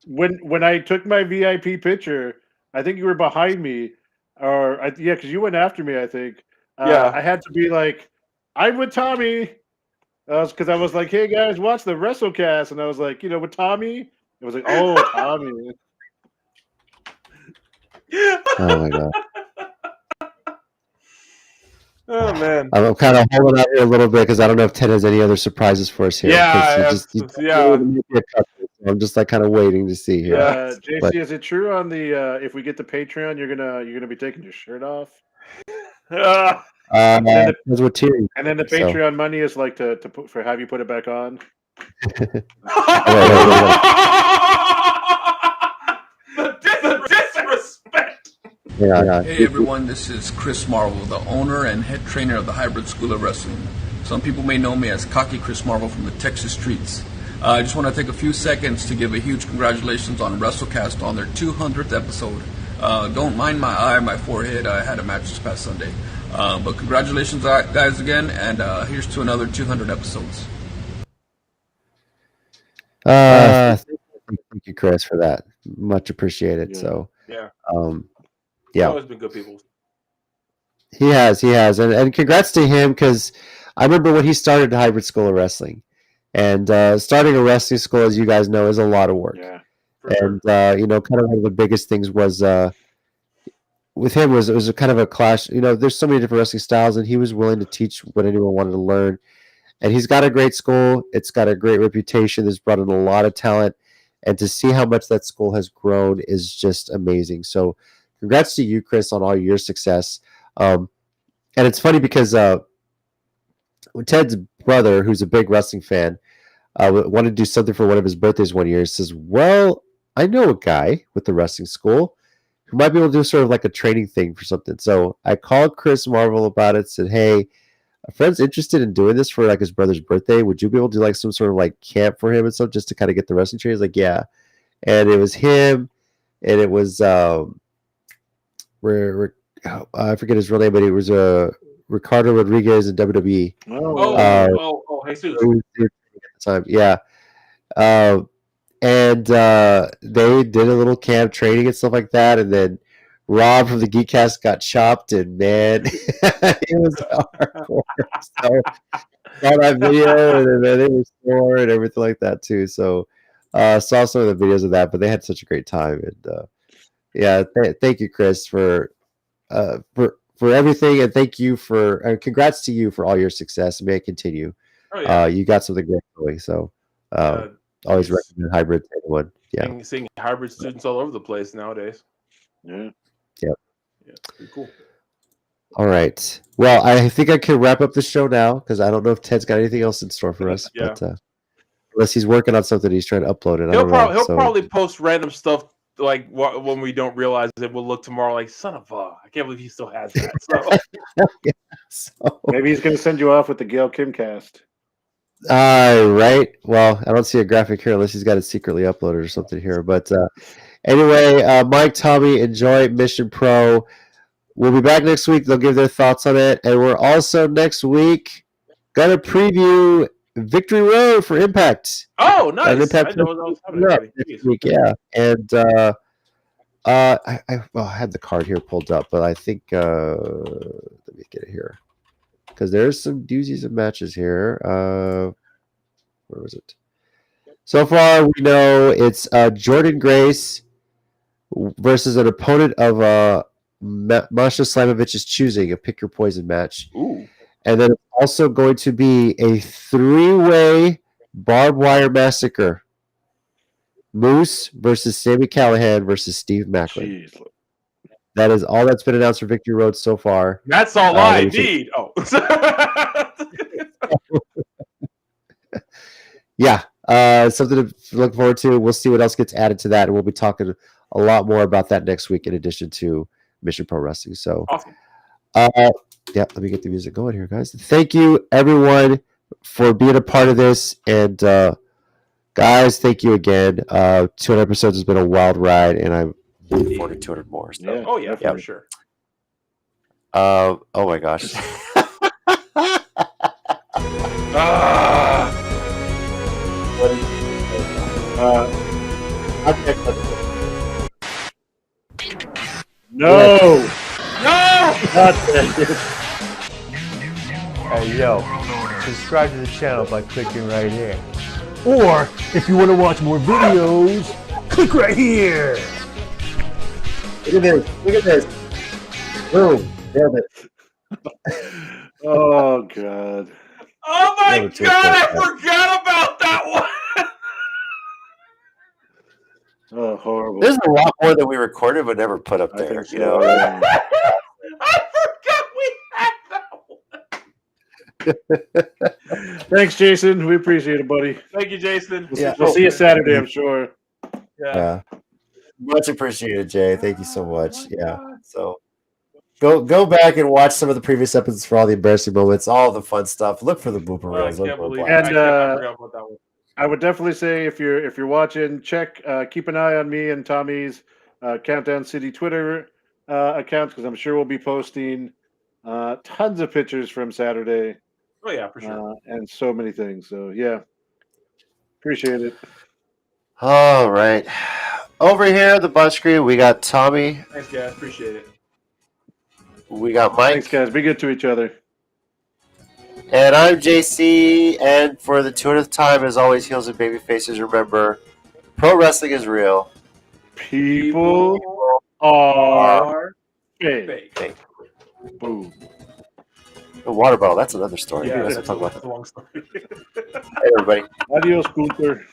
When I took my VIP picture, I think you were behind me, because you went after me. I think. I had to be like, "I'm with Tommy," because I was like, "Hey guys, watch the WrestleCast," and I was like, with Tommy. It was like, "Oh, Tommy." Oh my god. Oh man. I'm kind of holding out here a little bit because I don't know if Ted has any other surprises for us here. I'm just like kind of waiting to see here. JC, is it true on the if we get the Patreon, you're gonna be taking your shirt off? And then the Patreon money is like to have you put it back on. The disrespect. Yeah. Hey everyone, this is Chris Marvel, the owner and head trainer of the Hybrid School of Wrestling. Some people may know me as Cocky Chris Marvel from the Texas streets. I just want to take a few seconds to give a huge congratulations on WrestleCast on their 200th episode. Don't mind my eye, my forehead. I had a match this past Sunday. But congratulations, guys, again, and here's to another 200 episodes. Thank you, Chris, for that. Much appreciated. Yeah. So, Yeah. Yeah. Always been good people. He has, and congrats to him because I remember when he started Hybrid School of Wrestling, and starting a wrestling school, as you guys know, is a lot of work. Yeah. And kind of one of the biggest things was with him was it was a kind of a clash. There's so many different wrestling styles, and he was willing to teach what anyone wanted to learn. And he's got a great school. It's got a great reputation. It's brought in a lot of talent, and to see how much that school has grown is just amazing. So, congrats to you, Chris, on all your success. And it's funny because Ted's brother, who's a big wrestling fan, wanted to do something for one of his birthdays one year. He says, "Well, I know a guy with the wrestling school who might be able to do sort of like a training thing for something." So I called Chris Marvel about it, said, "Hey, a friend's interested in doing this for like his brother's birthday. Would you be able to do like some sort of like camp for him and stuff just to kind of get the wrestling training?" He's like, "Yeah." And it was him, and it was I forget his real name, but it was Ricardo Rodriguez in WWE. Jesus. At the time, yeah. And they did a little camp training and stuff like that, and then Rob from the Geekcast got chopped, and man, it was hardcore. So saw that video, and then they were sore and everything like that too. So saw some of the videos of that, but they had such a great time. And thank you, Chris, for everything, and thank you for congrats to you for all your success. May it continue. Oh, yeah. You got something great going. So always recommend hybrid to anyone. Yeah, seeing hybrid students all over the place nowadays. Yeah. Yep. Yeah, pretty cool. All right. Well, I think I can wrap up the show now because I don't know if Ted's got anything else in store for us. Yeah. But unless he's working on something, he's trying to upload it. He'll probably post random stuff like when we don't realize it. We'll look tomorrow like, son of a, I can't believe he still has that. So. So maybe he's going to send you off with the Gail Kim cast. Right. Well, I don't see a graphic here unless he's got it secretly uploaded or something here. But anyway, Mike, Tommy, enjoy Mission Pro. We'll be back next week. They'll give their thoughts on it. And we're also next week going to preview Victory Road for Impact. Oh, nice. Impact I know what was happening. next week, yeah. And I had the card here pulled up, but I think let me get it here. Because there's some doozies of matches here. Where was it? So far, we know it's Jordan Grace versus an opponent of Masha Slamovich's choosing, a pick your poison match. Ooh. And then it's also going to be a 3-way barbed wire massacre. Moose versus Sami Callihan versus Steve Macklin. Jeez. That is all that's been announced for Victory Road so far. That's all I need. Oh. Yeah. Something to look forward to. We'll see what else gets added to that. And we'll be talking a lot more about that next week in addition to Mission Pro Wrestling. So, awesome. Let me get the music going here, guys. Thank you, everyone, for being a part of this. And, guys, thank you again. 200 episodes has been a wild ride, and I'm looking forward to 200 more. So. Yeah. Oh, yeah, for sure. Oh, my gosh. No! Not Hey, yo, subscribe to the channel by clicking right here. Or, if you want to watch more videos, click right here. Look at this. Look at this. Boom. Nailed it. Oh, God. Oh, my God, I forgot about that one. Oh, horrible. There's a lot more that we recorded but never put up there. So, You know? I forgot we had that one. Thanks, Jason. We appreciate it, buddy. Thank you, Jason. We'll see you Saturday, I'm sure. Yeah. Much appreciated, Jay. Thank you so much. Yeah. So go back and watch some of the previous episodes for all the embarrassing moments, all the fun stuff. Look for the blooper reels. I can't believe And, I forgot about that one. I would definitely say if you're watching, keep an eye on me and Tommy's Countdown City Twitter accounts because I'm sure we'll be posting tons of pictures from Saturday. Oh yeah, for sure. And so many things. So yeah, appreciate it. All right. Over here, the bus screen, we got Tommy. Thanks, guys. Appreciate it. We got Mike. Thanks, guys. Be good to each other. And I'm JC. And for the 200th time, as always, heels and baby faces, remember, pro wrestling is real. People are fake. Fake. Boom. The water bottle, that's another story. Yeah, Maybe that's we'll talk about a that. long story. Hey, everybody. Adios, Gunther.